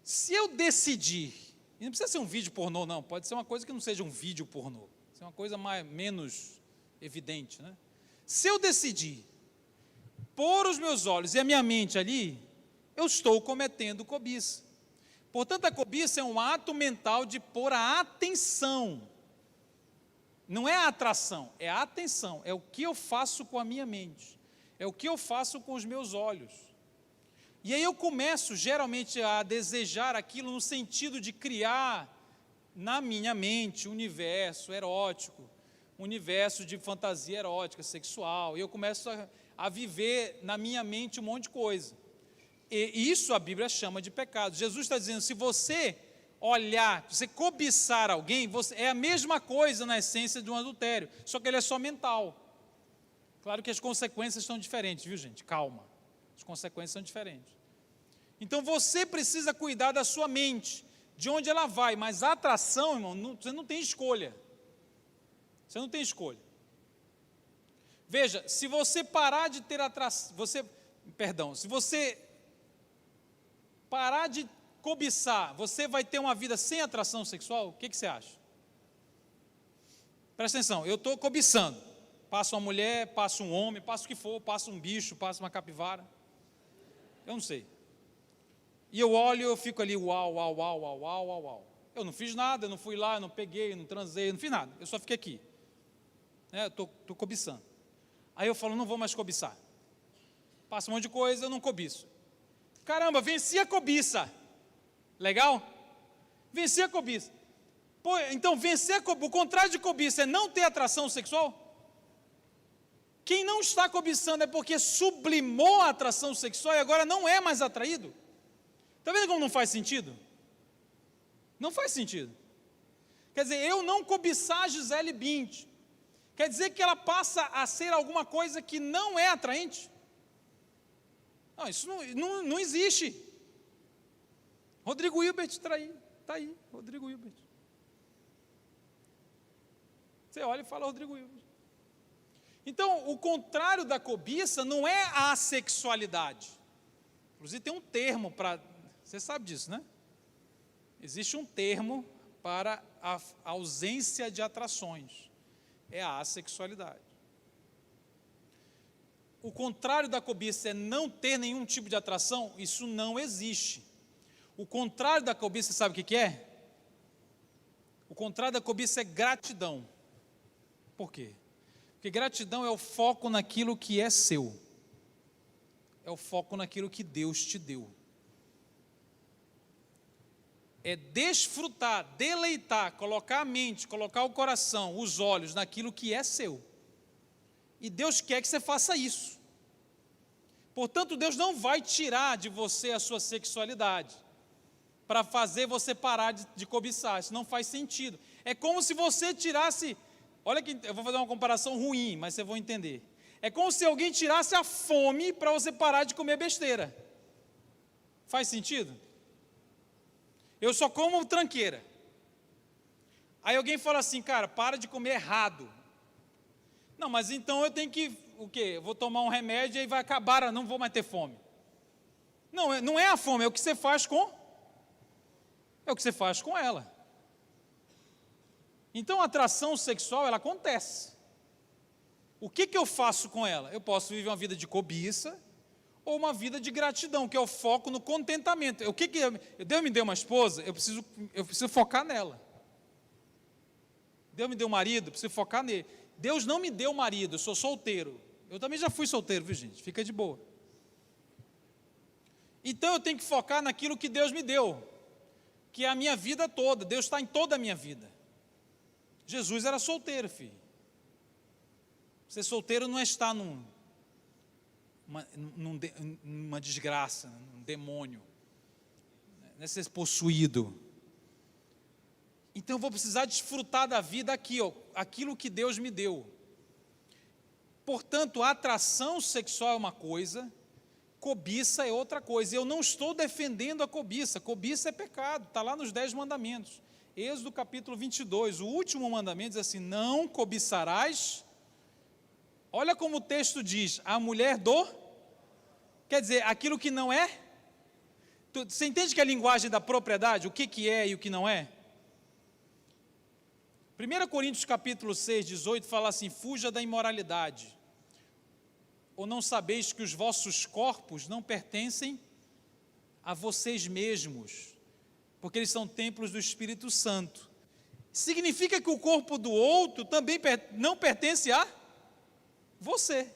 Se eu decidir, e não precisa ser um vídeo pornô, não, pode ser uma coisa que não seja um vídeo pornô, ser uma coisa menos evidente, né? Se eu decidir pôr os meus olhos e a minha mente ali, eu estou cometendo cobiça. Portanto, a cobiça é um ato mental de pôr a atenção. Não é a atração, é a atenção. É o que eu faço com a minha mente. É o que eu faço com os meus olhos. E aí eu começo, geralmente, a desejar aquilo no sentido de criar na minha mente um universo erótico, um universo de fantasia erótica, sexual. E eu começo a viver na minha mente um monte de coisa. E isso a Bíblia chama de pecado. Jesus está dizendo, se você olhar, se você cobiçar alguém, é a mesma coisa na essência de um adultério, só que ele é só mental. Claro que as consequências são diferentes, viu, gente? Calma, as consequências são diferentes. Então você precisa cuidar da sua mente, de onde ela vai, mas a atração, irmão, você não tem escolha. Você não tem escolha. Veja, se você parar de ter atração, se você parar de cobiçar, você vai ter uma vida sem atração sexual? O que você acha? Presta atenção, eu estou cobiçando. Passa uma mulher, passa um homem, passa o que for, passa um bicho, passa uma capivara. Eu não sei. E eu olho e eu fico ali, uau, uau, uau, uau, uau, uau, uau. Eu não fiz nada, eu não fui lá, eu não peguei, eu não transei, eu não fiz nada. Eu só fiquei aqui. Eu estou cobiçando. Aí eu falo, não vou mais cobiçar. Passa um monte de coisa, eu não cobiço. Caramba, venci a cobiça. Legal? Vencer a cobiça. Pô, então, o contrário de cobiça é não ter atração sexual? Quem não está cobiçando é porque sublimou a atração sexual e agora não é mais atraído. Está vendo como não faz sentido? Não faz sentido. Quer dizer, eu não cobiçar a Gisele Bündchen, quer dizer que ela passa a ser alguma coisa que não é atraente? Não, isso não existe. Rodrigo Hilbert está aí, Rodrigo Hilbert. Você olha e fala Rodrigo Hilbert. Então, o contrário da cobiça não é a sexualidade. Inclusive tem um termo para, você sabe disso, né? Existe um termo para a ausência de atrações, é a assexualidade. O contrário da cobiça é não ter nenhum tipo de atração, isso não existe. O contrário da cobiça, sabe o que é? O contrário da cobiça é gratidão. Por quê? Porque gratidão é o foco naquilo que é seu. É o foco naquilo que Deus te deu. É desfrutar, deleitar, colocar a mente, colocar o coração, os olhos naquilo que é seu. E Deus quer que você faça isso. Portanto, Deus não vai tirar de você a sua sexualidade para fazer você parar de cobiçar. Isso não faz sentido. É como se você tirasse, olha que eu vou fazer uma comparação ruim, mas você vai entender. É como se alguém tirasse a fome para você parar de comer besteira. Faz sentido? Eu só como tranqueira. Aí alguém fala assim, cara, para de comer errado. Não, mas então eu tenho que, o quê? Eu vou tomar um remédio e aí vai acabar, não vou mais ter fome. Não, não é a fome, é o que você faz com ela. Então a atração sexual, ela acontece. O que eu faço com ela? Eu posso viver uma vida de cobiça ou uma vida de gratidão, que é o foco no contentamento. Deus me deu uma esposa, eu preciso focar nela. Deus me deu um marido, eu preciso focar nele. Deus não me deu marido, eu sou solteiro. Eu também já fui solteiro, viu gente? Fica de boa. Então eu tenho que focar naquilo que Deus me deu, que é a minha vida toda. Deus está em toda a minha vida. Jesus era solteiro, filho. Ser solteiro não é estar numa desgraça, num demônio, não é ser possuído. Então eu vou precisar desfrutar da vida aqui, ó, aquilo que Deus me deu. Portanto, a atração sexual é uma coisa, cobiça é outra coisa. Eu não estou defendendo a cobiça é pecado, está lá nos 10 mandamentos. Êxodo capítulo 22, o último mandamento diz assim, não cobiçarás. Olha como o texto diz, a mulher quer dizer, aquilo que não é. Você entende que é a linguagem da propriedade, o que é e o que não é? 1 Coríntios capítulo 6, 18 fala assim, fuja da imoralidade. Ou não sabeis que os vossos corpos não pertencem a vocês mesmos, porque eles são templos do Espírito Santo. Significa que o corpo do outro também não pertence a você.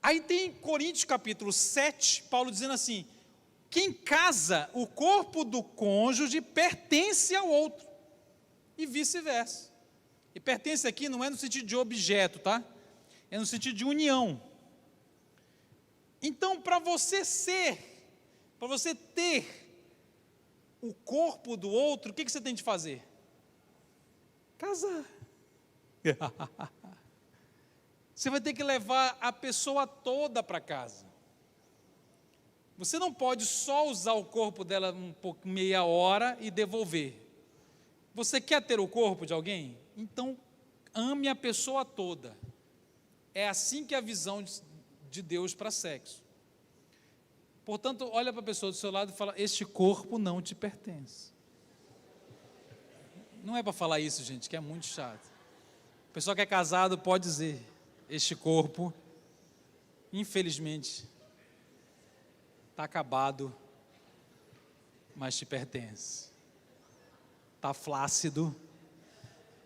Aí tem Coríntios capítulo 7, Paulo dizendo assim, quem casa, o corpo do cônjuge pertence ao outro, e vice-versa. E pertence aqui não é no sentido de objeto, tá? É no sentido de união. Então, para você ter o corpo do outro, o que você tem de fazer? Casar. Você vai ter que levar a pessoa toda para casa. Você não pode só usar o corpo dela meia hora e devolver. Você quer ter o corpo de alguém? Então, ame a pessoa toda. É assim que é a visão de Deus para sexo. Portanto, olha para a pessoa do seu lado e fala, este corpo não te pertence. Não é para falar isso, gente, que é muito chato. A pessoa que é casado pode dizer, este corpo, infelizmente, está acabado, mas te pertence. Está flácido,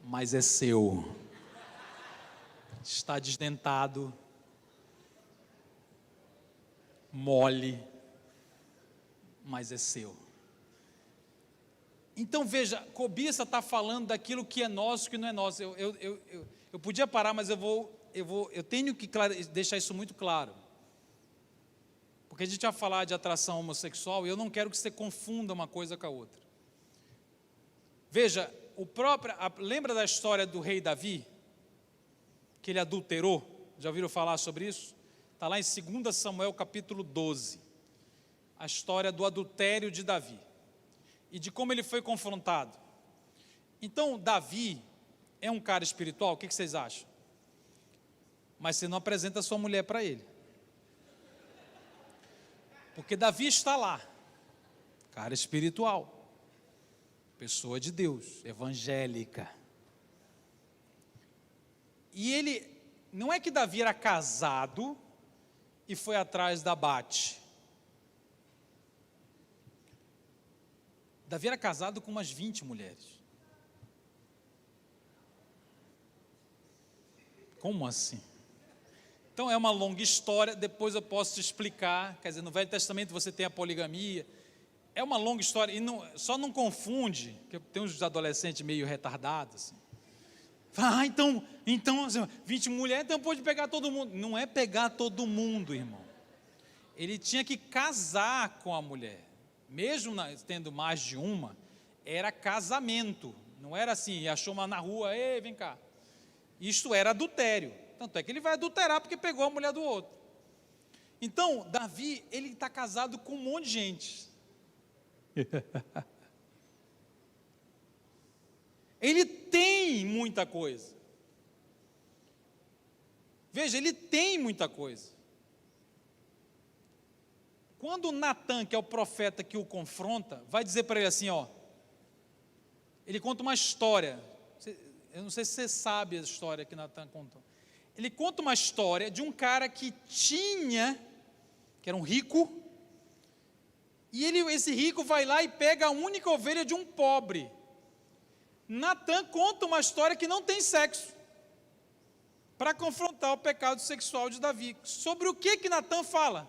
mas é seu. Está desdentado, mole, mas é seu. Então veja, cobiça está falando daquilo que é nosso, que não é nosso. Eu podia parar, mas eu tenho que deixar isso muito claro. Porque a gente vai falar de atração homossexual e eu não quero que você confunda uma coisa com a outra. Veja, lembra da história do rei Davi? Que ele adulterou? Já ouviram falar sobre isso? Está lá em 2 Samuel capítulo 12. A história do adultério de Davi. E de como ele foi confrontado. Então, Davi é um cara espiritual, o que vocês acham? Mas você não apresenta a sua mulher para ele. Porque Davi está lá, cara espiritual, pessoa de Deus, evangélica. E ele, não é que Davi era casado e foi atrás da Bate. Davi era casado com umas 20 mulheres. Como assim? Então é uma longa história, depois eu posso te explicar. Quer dizer, no Velho Testamento você tem a poligamia. É uma longa história, e só não confunde, porque tem uns adolescentes meio retardados. Assim. Fala, então 20 mulheres, então pode pegar todo mundo. Não é pegar todo mundo, irmão. Ele tinha que casar com a mulher. Mesmo tendo mais de uma, era casamento. Não era assim, achou uma na rua, ei, vem cá. Isto era adultério. Tanto é que ele vai adulterar porque pegou a mulher do outro. Então, Davi, ele está casado com um monte de gente. Ele tem muita coisa. Veja, ele tem muita coisa. Quando Natan, que é o profeta que o confronta, vai dizer para ele assim, ó, ele conta uma história. Eu não sei se você sabe a história que Natan contou. Ele conta uma história de um cara que era um rico, e esse rico vai lá e pega a única ovelha de um pobre. Natan conta uma história que não tem sexo, para confrontar o pecado sexual de Davi. Sobre o que Natan fala?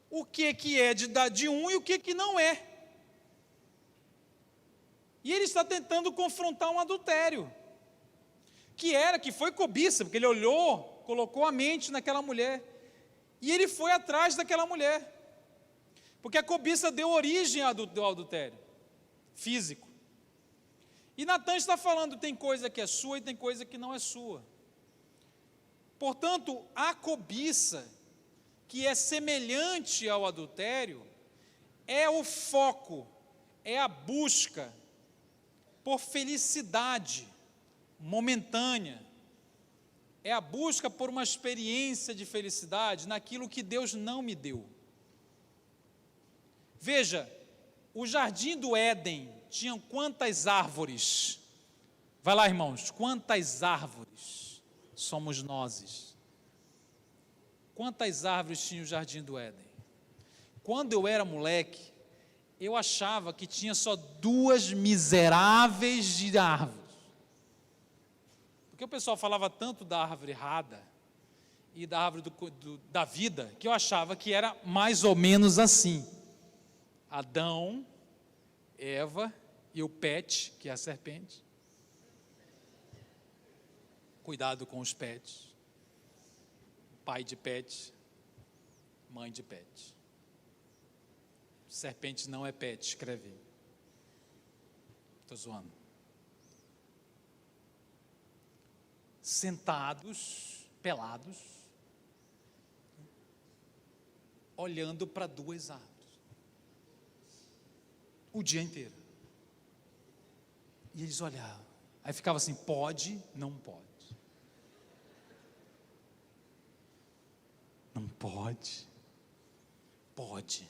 O que é de um e o que não é. E ele está tentando confrontar um adultério, que foi cobiça, porque ele olhou, colocou a mente naquela mulher, e ele foi atrás daquela mulher, porque a cobiça deu origem ao adultério físico. E Natan está falando, tem coisa que é sua e tem coisa que não é sua. Portanto, a cobiça, que é semelhante ao adultério, é o foco, é a busca por felicidade momentânea, é a busca por uma experiência de felicidade naquilo que Deus não me deu. Veja, o jardim do Éden tinha quantas árvores? Vai lá, irmãos, quantas árvores somos nós? Quantas árvores tinha o jardim do Éden? Quando eu era moleque, eu achava que tinha só 2 miseráveis de árvores. Porque o pessoal falava tanto da árvore errada e da árvore da vida, que eu achava que era mais ou menos assim. Adão, Eva e o pet, que é a serpente. Cuidado com os pets. Pai de pet, mãe de pet. Serpente não é pet, escreve. Estou zoando. Sentados, pelados, olhando para 2 árvores. O dia inteiro. E eles olhavam. Aí ficava assim, pode, não pode. Não pode. Pode.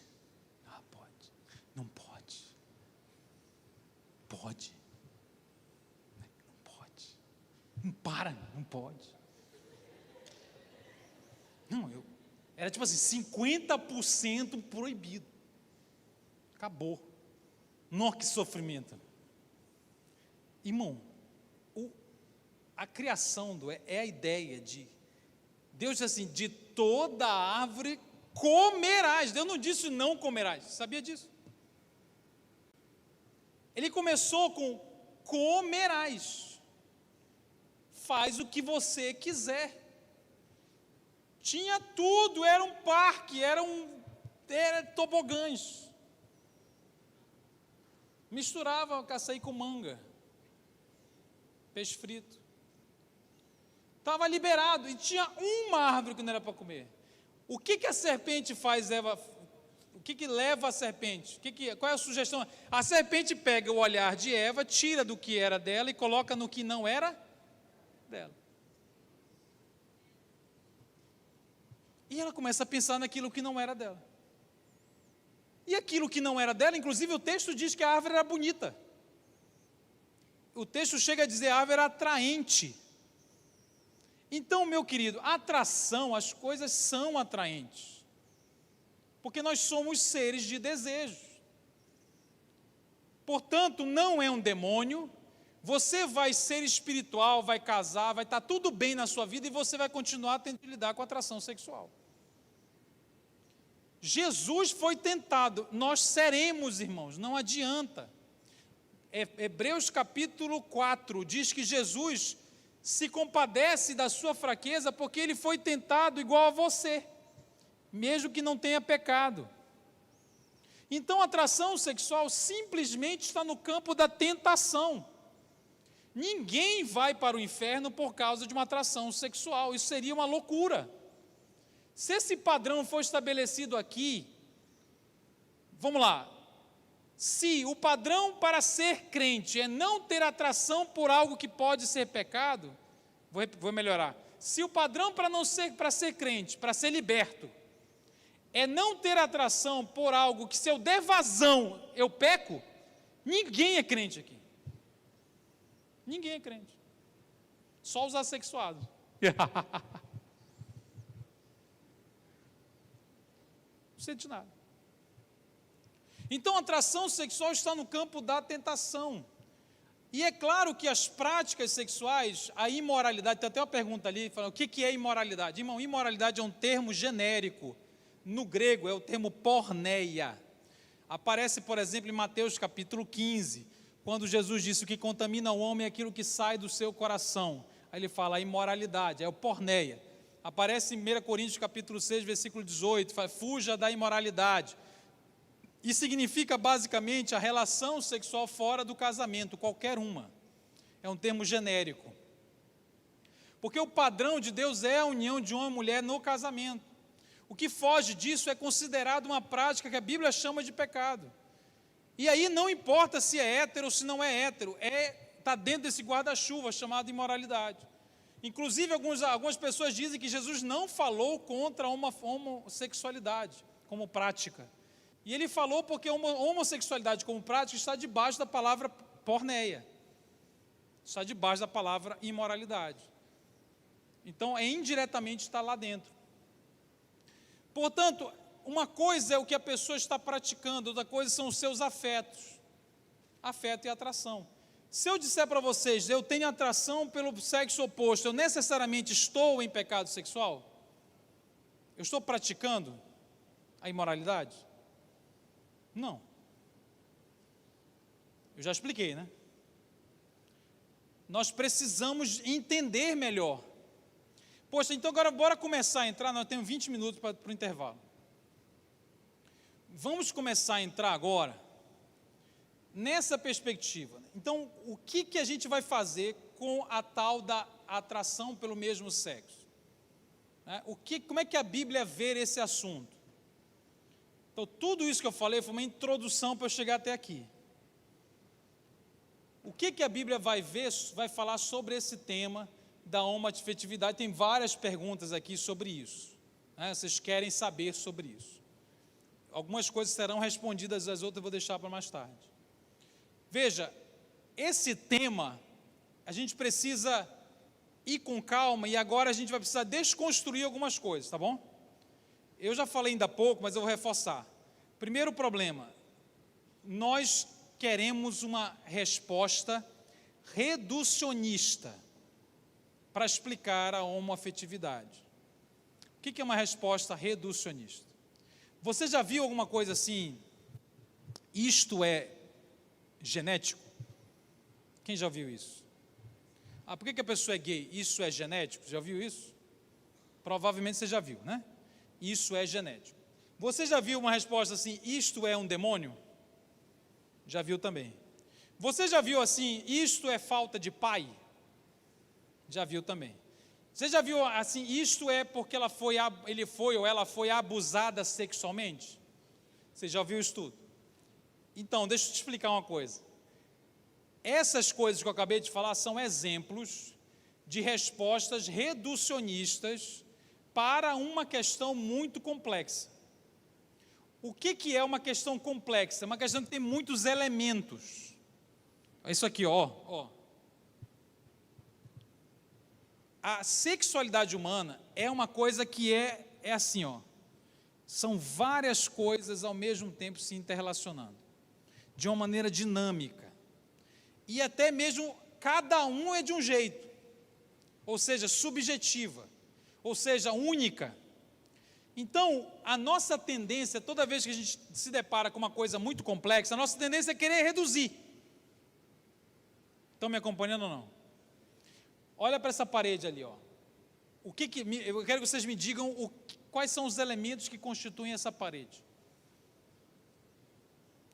Ah, pode. Não pode. Pode. Não pode. Não para, não pode. Não, era tipo assim, 50% proibido. Acabou. Nossa, que sofrimento. Irmão, a criação é a ideia de, Deus diz assim, de toda árvore comerás. Deus não disse não comerás, sabia disso? Ele começou com comerás. Faz o que você quiser. Tinha tudo, era um parque, era tobogãs. Misturava açaí com manga, peixe frito. Estava liberado, e tinha uma árvore que não era para comer. O que a serpente faz, Eva? O que leva a serpente? Qual é a sugestão? A serpente pega o olhar de Eva, tira do que era dela e coloca no que não era dela. E ela começa a pensar naquilo que não era dela. E aquilo que não era dela, inclusive o texto diz que a árvore era bonita. O texto chega a dizer que a árvore era atraente. Então, meu querido, atração, as coisas são atraentes. Porque nós somos seres de desejos. Portanto, não é um demônio. Você vai ser espiritual, vai casar, vai estar tudo bem na sua vida e você vai continuar tendo que lidar com atração sexual. Jesus foi tentado, nós seremos, irmãos, não adianta. Hebreus capítulo 4 diz que Jesus se compadece da sua fraqueza porque ele foi tentado igual a você, mesmo que não tenha pecado. Então, a atração sexual simplesmente está no campo da tentação. Ninguém vai para o inferno por causa de uma atração sexual, isso seria uma loucura. Se esse padrão for estabelecido aqui, vamos lá, se o padrão para ser crente é não ter atração por algo que pode ser pecado, vou melhorar, se o padrão para ser crente, para ser liberto, é não ter atração por algo que se eu der vazão, eu peco, ninguém é crente aqui. Ninguém é crente. Só os assexuados. Não sei de nada. Então, a atração sexual está no campo da tentação. E é claro que as práticas sexuais, a imoralidade, tem até uma pergunta ali, falando, o que é imoralidade? Irmão, imoralidade é um termo genérico. No grego é o termo porneia. Aparece, por exemplo, em Mateus capítulo 15, quando Jesus disse, o que contamina o homem é aquilo que sai do seu coração. Aí ele fala, a imoralidade, é o porneia. Aparece em 1 Coríntios capítulo 6, versículo 18, fala, fuja da imoralidade. E significa basicamente a relação sexual fora do casamento, qualquer uma. É um termo genérico. Porque o padrão de Deus é a união de homem e mulher no casamento. O que foge disso é considerado uma prática que a Bíblia chama de pecado. E aí não importa se é hétero ou se não é hétero, está dentro desse guarda-chuva chamado imoralidade. Inclusive, algumas pessoas dizem que Jesus não falou contra uma homossexualidade como prática. E ele falou porque a homossexualidade como prática está debaixo da palavra porneia. Está debaixo da palavra imoralidade. Então, indiretamente está lá dentro. Portanto, uma coisa é o que a pessoa está praticando, outra coisa são os seus afetos. Afeto e atração. Se eu disser para vocês, eu tenho atração pelo sexo oposto, eu necessariamente estou em pecado sexual? Eu estou praticando a imoralidade? Não. Eu já expliquei, né? Nós precisamos entender melhor. Poxa, então agora bora começar a entrar, nós temos 20 minutos para o intervalo. Vamos começar a entrar agora nessa perspectiva. Então, o que a gente vai fazer com a tal da atração pelo mesmo sexo? Como é que a Bíblia vê esse assunto? Então, tudo isso que eu falei foi uma introdução para eu chegar até aqui. O que a Bíblia vai falar sobre esse tema da homoafetividade? Tem várias perguntas aqui sobre isso. Vocês querem saber sobre isso. Algumas coisas serão respondidas, as outras eu vou deixar para mais tarde. Veja, esse tema, a gente precisa ir com calma e agora a gente vai precisar desconstruir algumas coisas, tá bom? Eu já falei ainda há pouco, mas eu vou reforçar. Primeiro problema, nós queremos uma resposta reducionista para explicar a homoafetividade. O que é uma resposta reducionista? Você já viu alguma coisa assim, isto é genético? Quem já viu isso? Por que a pessoa é gay? Isso é genético? Já viu isso? Provavelmente você já viu, né? Isso é genético. Você já viu uma resposta assim, isto é um demônio? Já viu também. Você já viu assim, isto é falta de pai? Já viu também. Você já viu assim, isto é porque ela foi abusada sexualmente? Você já viu isso tudo? Então, deixa eu te explicar uma coisa. Essas coisas que eu acabei de falar são exemplos de respostas reducionistas para uma questão muito complexa. O que é uma questão complexa? É uma questão que tem muitos elementos. Isso aqui, ó. A sexualidade humana é uma coisa que é assim, ó. São várias coisas ao mesmo tempo se interrelacionando, de uma maneira dinâmica. E até mesmo cada um é de um jeito, ou seja, subjetiva, ou seja, única. Então, a nossa tendência, toda vez que a gente se depara com uma coisa muito complexa, a nossa tendência é querer reduzir. Estão me acompanhando ou não? Olha para essa parede ali, ó. Eu quero que vocês me digam quais são os elementos que constituem essa parede.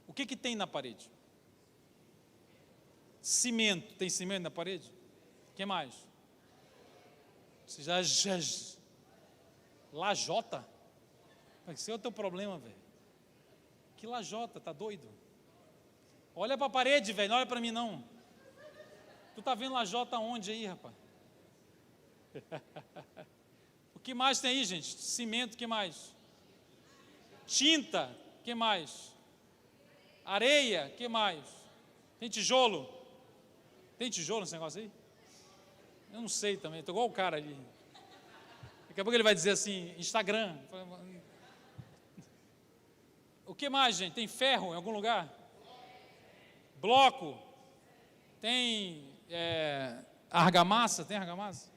O que tem na parede? Cimento. Tem cimento na parede? O que mais? Lajota? Esse é o teu problema, velho. Que lajota, tá doido? Olha para a parede, velho, não olha para mim não. Tu tá vendo lajota onde aí, rapaz? O que mais tem aí, gente? Cimento, o que mais? Tinta, o que mais? Areia, o que mais? Tem tijolo? Tem tijolo nesse negócio aí? Eu não sei também, estou igual o cara ali. Daqui a pouco ele vai dizer assim, Instagram. O que mais, gente? Tem ferro em algum lugar? Bloco? Tem argamassa? Tem argamassa?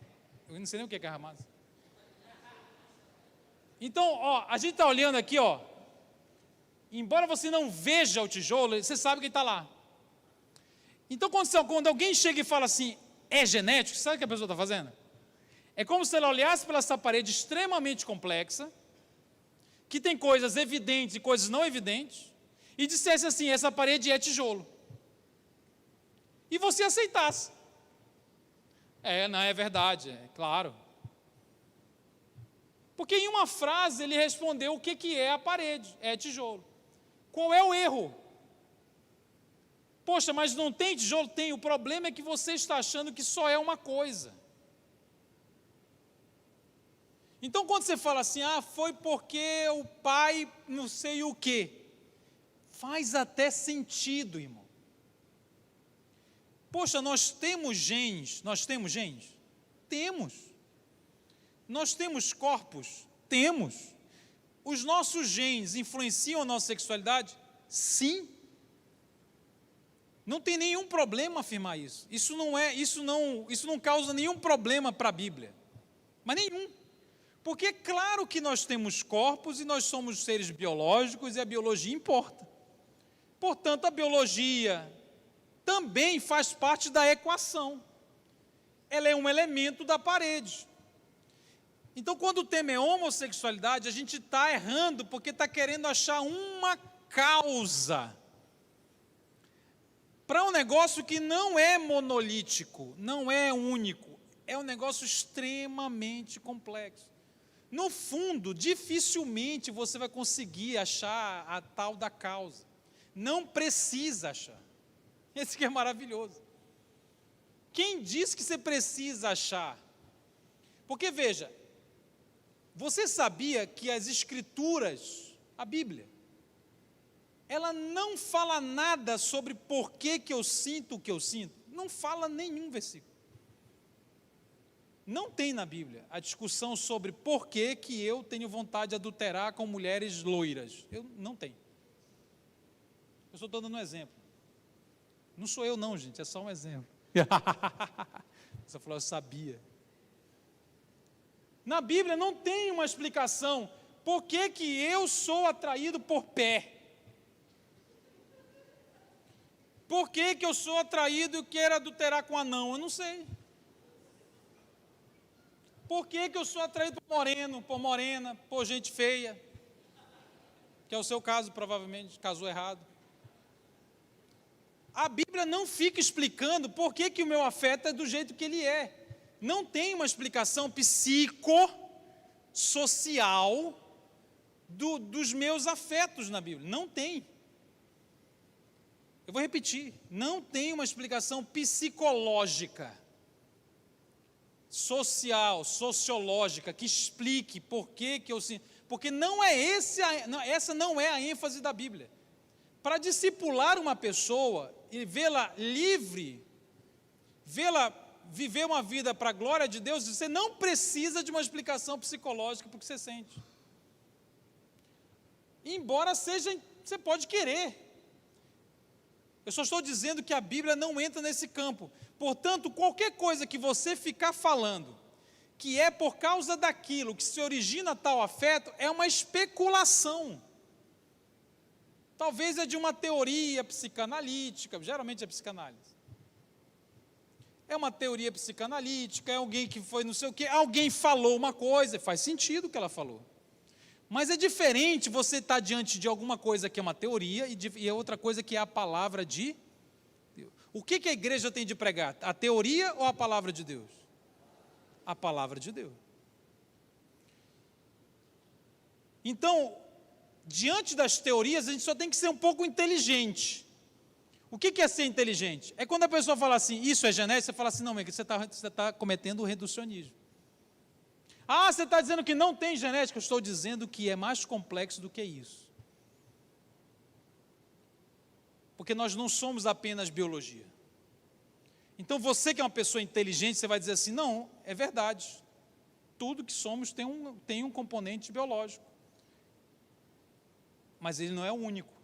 Eu não sei nem o que é argamassa. Então, ó, a gente está olhando aqui, ó. Embora você não veja o tijolo, você sabe que está lá. Então, quando alguém chega e fala assim, é genético, sabe o que a pessoa está fazendo? É como se ela olhasse para essa parede extremamente complexa, que tem coisas evidentes e coisas não evidentes, e dissesse assim, essa parede é tijolo. E você aceitasse. Não é verdade, é claro. Porque em uma frase ele respondeu o que é a parede, é tijolo. Qual é o erro? Poxa, mas não tem tijolo? Tem. O problema é que você está achando que só é uma coisa. Então, quando você fala assim, foi porque o pai não sei o quê, faz até sentido, irmão. Poxa, nós temos genes? Temos. Nós temos corpos? Temos. Os nossos genes influenciam a nossa sexualidade? Sim. Não tem nenhum problema afirmar isso. Isso não causa nenhum problema para a Bíblia. Mas nenhum. Porque é claro que nós temos corpos e nós somos seres biológicos e a biologia importa. Portanto, a biologia também faz parte da equação. Ela é um elemento da parede. Então, quando o tema é homossexualidade, a gente está errando porque está querendo achar uma causa para um negócio que não é monolítico, não é único, é um negócio extremamente complexo. No fundo, dificilmente você vai conseguir achar a tal da causa. Não precisa achar. Esse que é maravilhoso. Quem diz que você precisa achar? Porque veja, você sabia que as Escrituras, a Bíblia, ela não fala nada sobre por que eu sinto o que eu sinto? Não fala nenhum versículo. Não tem na Bíblia a discussão sobre por que eu tenho vontade de adulterar com mulheres loiras. Não tem. Eu só estou dando um exemplo. Não sou eu não, gente, é só um exemplo. Você falou, eu sabia. Na Bíblia não tem uma explicação por que eu sou atraído por pé. Por que eu sou atraído e quero adulterar com anão? Eu não sei. Por que eu sou atraído por moreno, por morena, por gente feia? Que é o seu caso, provavelmente, casou errado. A Bíblia não fica explicando por que o meu afeto é do jeito que ele é. Não tem uma explicação psicossocial dos meus afetos na Bíblia. Não tem. Eu vou repetir. Não tem uma explicação psicológica, social, sociológica, que explique por que eu sinto. porque essa não é a ênfase da Bíblia. Para discipular uma pessoa e vê-la livre, vê-la viver uma vida para a glória de Deus, você não precisa de uma explicação psicológica para o que você sente. Embora você pode querer. Eu só estou dizendo que a Bíblia não entra nesse campo. Portanto, qualquer coisa que você ficar falando, que é por causa daquilo que se origina tal afeto, é uma especulação. Talvez é de uma teoria psicanalítica, geralmente é psicanálise. É uma teoria psicanalítica, é alguém que foi não sei o quê, alguém falou uma coisa, faz sentido o que ela falou. Mas é diferente você estar diante de alguma coisa que é uma teoria e outra coisa que é a palavra de Deus. O que a igreja tem de pregar? A teoria ou a palavra de Deus? A palavra de Deus. Então, diante das teorias, a gente só tem que ser um pouco inteligente. O que é ser inteligente? É quando a pessoa fala assim, isso é genética, você fala assim, não, amigo, você está cometendo o reducionismo. Ah, você está dizendo que não tem genética? Eu estou dizendo que é mais complexo do que isso. Porque nós não somos apenas biologia. Então você que é uma pessoa inteligente, você vai dizer assim, não, é verdade. Tudo que somos tem um componente biológico. Mas ele não é o único.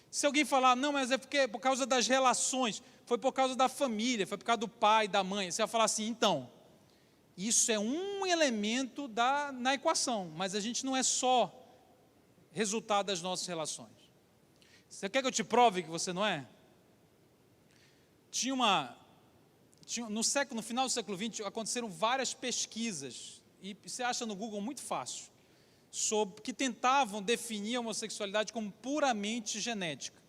Se alguém falar, não, mas é porque é por causa das relações, foi por causa da família, foi por causa do pai, da mãe, você vai falar assim, então, isso é um elemento na equação, mas a gente não é só resultado das nossas relações. Você quer que eu te prove que você não é? No final do século XX, aconteceram várias pesquisas, e você acha no Google muito fácil, que tentavam definir a homossexualidade como puramente genética.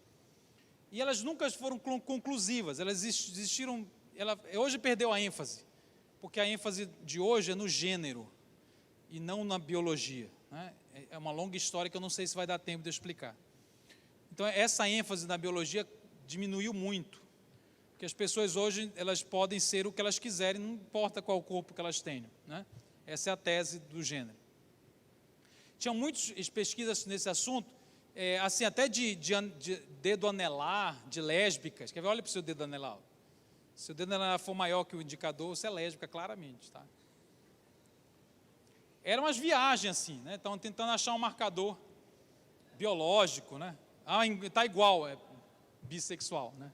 E elas nunca foram conclusivas, elas existiram, hoje perdeu a ênfase, porque a ênfase de hoje é no gênero e não na biologia, né? É uma longa história que eu não sei se vai dar tempo de eu explicar. Então, essa ênfase na biologia diminuiu muito, porque as pessoas hoje, elas podem ser o que elas quiserem, não importa qual corpo que elas tenham, né? Essa é a tese do gênero. Tinham muitas pesquisas nesse assunto, assim, até de dedo anelar, de lésbicas. Quer ver? Olha para o seu dedo anelar. Se o dedo anelar for maior que o indicador, você é lésbica, claramente. Tá? Eram umas viagens assim, né? Estavam tentando achar um marcador biológico, né? Ah, está igual, é bissexual, né?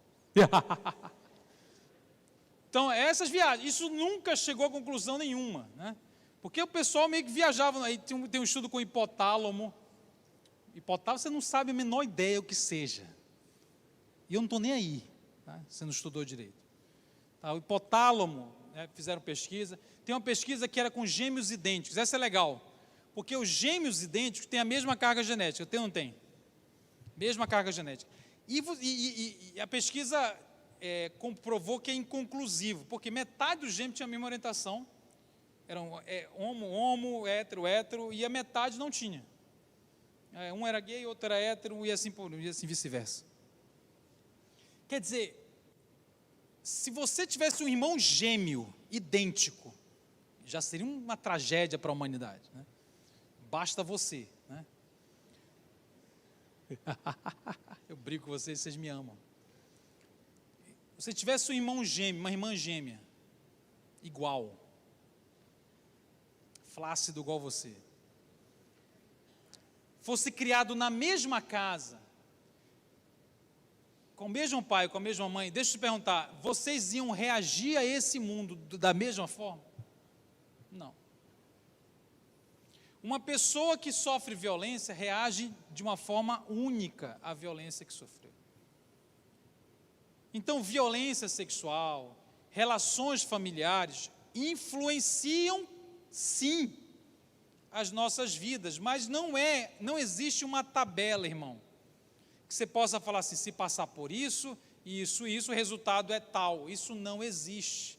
Então, essas viagens, isso nunca chegou a conclusão nenhuma, né? Porque o pessoal meio que viajava, aí tem um estudo com hipotálamo. Hipotálamo você não sabe a menor ideia o que seja. E eu não estou nem aí, tá? Você não estudou direito. Tá? O hipotálamo, né, fizeram pesquisa. Tem uma pesquisa que era com gêmeos idênticos. Essa é legal, porque os gêmeos idênticos têm a mesma carga genética. Tem ou não tem? Mesma carga genética. E a pesquisa comprovou que é inconclusivo, porque metade dos gêmeos tinha a mesma orientação. Eram homo, hétero, e a metade não tinha. Um era gay, outro era hétero, e assim vice-versa. Quer dizer, se você tivesse um irmão gêmeo, idêntico, já seria uma tragédia para a humanidade, né? Basta você, né? Eu brinco com vocês, vocês me amam. Se você tivesse um irmão gêmeo, uma irmã gêmea, igual, flácido igual você, fosse criado na mesma casa, com o mesmo pai, com a mesma mãe, deixa eu te perguntar, vocês iam reagir a esse mundo da mesma forma? Não. Uma pessoa que sofre violência reage de uma forma única à violência que sofreu. Então, violência sexual, relações familiares, influenciam sim as nossas vidas, mas não existe uma tabela, irmão, que você possa falar assim, se passar por isso, o resultado é tal. Isso não existe.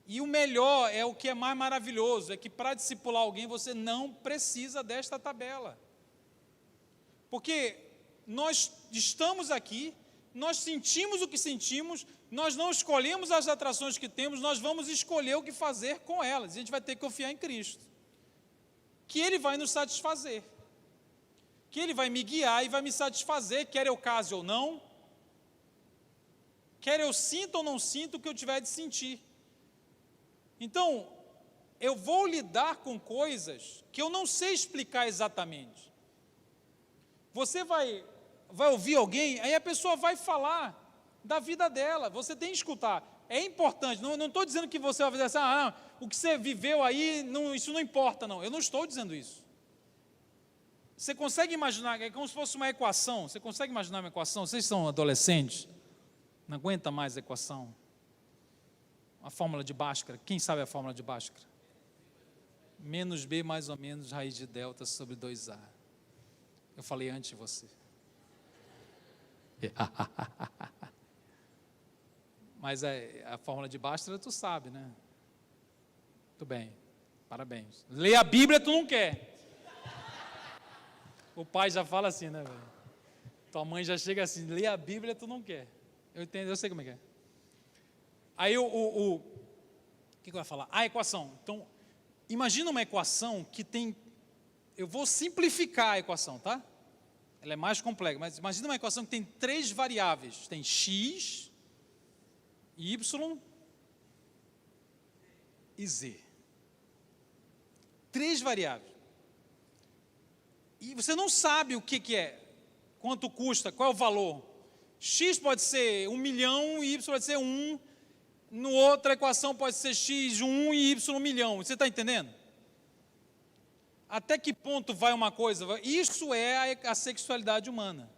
E o melhor, o que é mais maravilhoso, é que para discipular alguém, você não precisa desta tabela. Porque nós estamos aqui, nós sentimos o que sentimos, nós não escolhemos as atrações que temos, nós vamos escolher o que fazer com elas. A gente vai ter que confiar em Cristo. que Ele vai nos satisfazer, que Ele vai me guiar e vai me satisfazer, quer eu case ou não, quer eu sinta ou não sinta o que eu tiver de sentir. Então, eu vou lidar com coisas que eu não sei explicar exatamente. Você vai ouvir alguém, aí a pessoa vai falar da vida dela, você tem que escutar. É importante, não estou dizendo que você vai fazer assim, o que você viveu aí, isso não importa, não. Eu não estou dizendo isso. Você consegue imaginar, é como se fosse uma equação, você consegue imaginar uma equação? Vocês são adolescentes, não aguenta mais a equação. A fórmula de Bhaskara, quem sabe a fórmula de Bhaskara? Menos B mais ou menos raiz de delta sobre 2A. Eu falei antes de você. Mas a fórmula de Bhaskara tu sabe, né? Muito bem, parabéns. Ler a Bíblia tu não quer. O pai já fala assim, né, velho? Tua mãe já chega assim, ler a Bíblia tu não quer. Eu entendo, eu sei como é que é. Aí o que eu ia falar? A equação. Então, imagina uma equação que tem, eu vou simplificar a equação, tá? Ela é mais complexa, mas imagina uma equação que tem 3 variáveis. Tem x, y e z. 3 variáveis. E você não sabe o que é, quanto custa, qual é o valor. X pode ser 1 milhão e y pode ser 1. No outra equação pode ser x 1 e y 1 milhão. Você está entendendo? Até que ponto vai uma coisa? Isso é a sexualidade humana.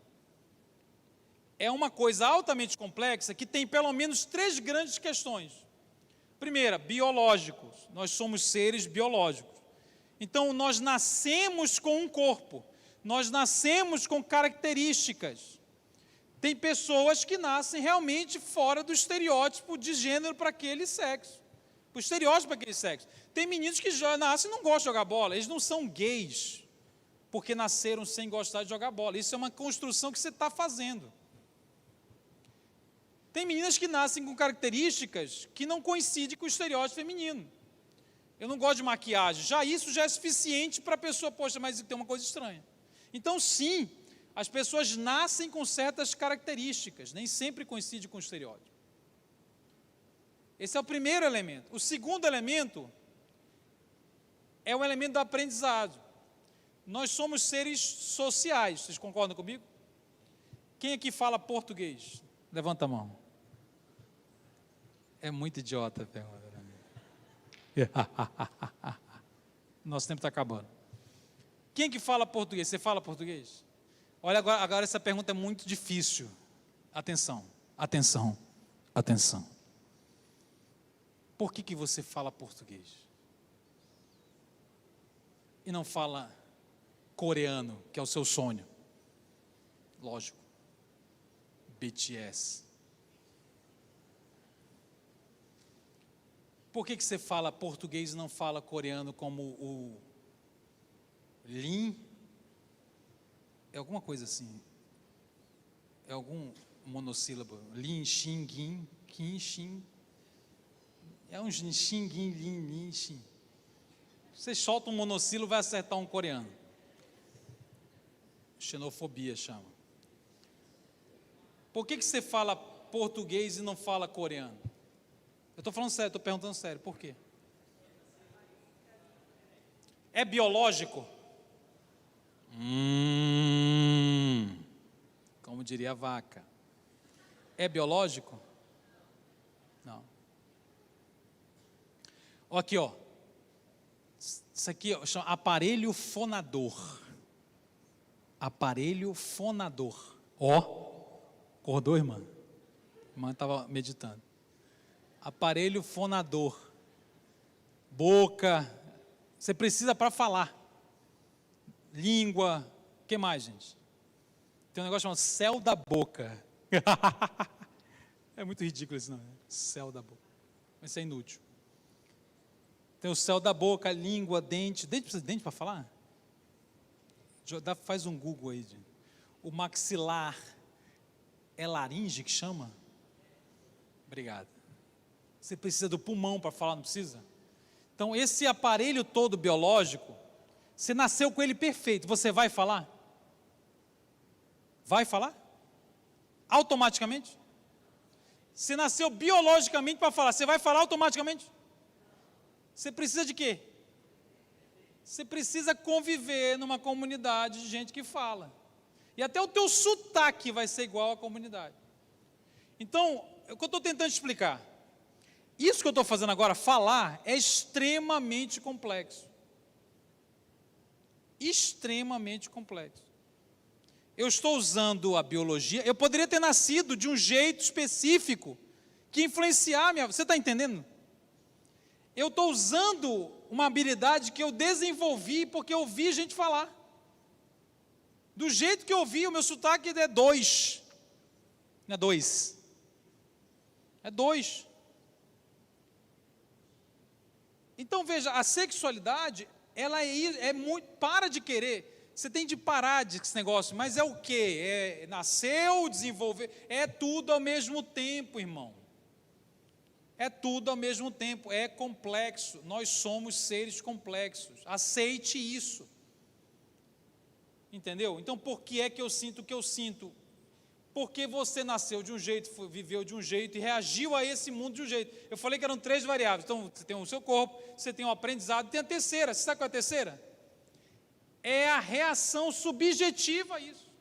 É uma coisa altamente complexa que tem pelo menos 3 grandes questões. Primeira, biológicos. Nós somos seres biológicos. Então, nós nascemos com um corpo. Nós nascemos com características. Tem pessoas que nascem realmente fora do estereótipo de gênero para aquele sexo. O estereótipo para aquele sexo. Tem meninos que já nascem e não gostam de jogar bola. Eles não são gays porque nasceram sem gostar de jogar bola. Isso é uma construção que você está fazendo. Tem meninas que nascem com características que não coincidem com o estereótipo feminino. Eu não gosto de maquiagem. Isso já é suficiente para a pessoa, poxa, mas tem uma coisa estranha. Então, sim, as pessoas nascem com certas características, nem sempre coincide com o estereótipo. Esse é o primeiro elemento. O segundo elemento é o elemento do aprendizado. Nós somos seres sociais, vocês concordam comigo? Quem aqui fala português? Levanta a mão. É muito idiota a pergunta. Nosso tempo está acabando. Quem que fala português? Você fala português? Olha, agora essa pergunta é muito difícil. Atenção, atenção, atenção. Por que você fala português? E não fala coreano, que é o seu sonho? Lógico. BTS. Por que você fala português e não fala coreano como o Lin? É alguma coisa assim. É algum monossílabo. Lin, Xin, Gin, Qin, Xin. É um Xin, Gin, Lin, Lin, Xin. Você solta um monossílabo, vai acertar um coreano. Xenofobia chama. Por que você fala português e não fala coreano? Eu estou falando sério, estou perguntando sério, por quê? É biológico? Como diria a vaca. É biológico? Não. Aqui, ó. Isso aqui chama aparelho fonador. Aparelho fonador. Acordou, irmã? A irmã estava meditando. Aparelho fonador. Boca. Você precisa para falar. Língua. O que mais, gente? Tem um negócio chamado céu da boca. É muito ridículo isso, não. Céu da boca. Mas isso é inútil. Tem o céu da boca, língua, dente. Dente precisa de dente para falar? Faz um Google aí. Gente. O maxilar. É laringe que chama? Obrigado. Você precisa do pulmão para falar, não precisa? Então, esse aparelho todo biológico Você nasceu com ele perfeito, você vai falar? Vai falar? Automaticamente? Você nasceu biologicamente para falar, você vai falar automaticamente? Você precisa de quê? Você precisa conviver numa comunidade de gente que fala. E até o teu sotaque vai ser igual à comunidade. Então, o que eu estou tentando explicar? Isso que eu estou fazendo agora, falar, é extremamente complexo. Extremamente complexo. Eu estou usando a biologia, eu poderia ter nascido de um jeito específico, que influenciar a minha... Você está entendendo? Eu estou usando uma habilidade que eu desenvolvi porque eu vi gente falar. Do jeito que eu vi, o meu sotaque é 2. Não é 2. É 2. Então, veja, a sexualidade, ela é muito... Para de querer. Você tem de parar desse negócio. Mas é o quê? É nasceu, desenvolver... É tudo ao mesmo tempo, irmão. É tudo ao mesmo tempo, é complexo, nós somos seres complexos, aceite isso, entendeu? Então, por que é que eu sinto o que eu sinto? Porque você nasceu de um jeito, viveu de um jeito e reagiu a esse mundo de um jeito. Eu falei que eram 3 variáveis, então você tem o seu corpo, você tem o aprendizado, tem a terceira, você sabe qual é a terceira? É a reação subjetiva a isso.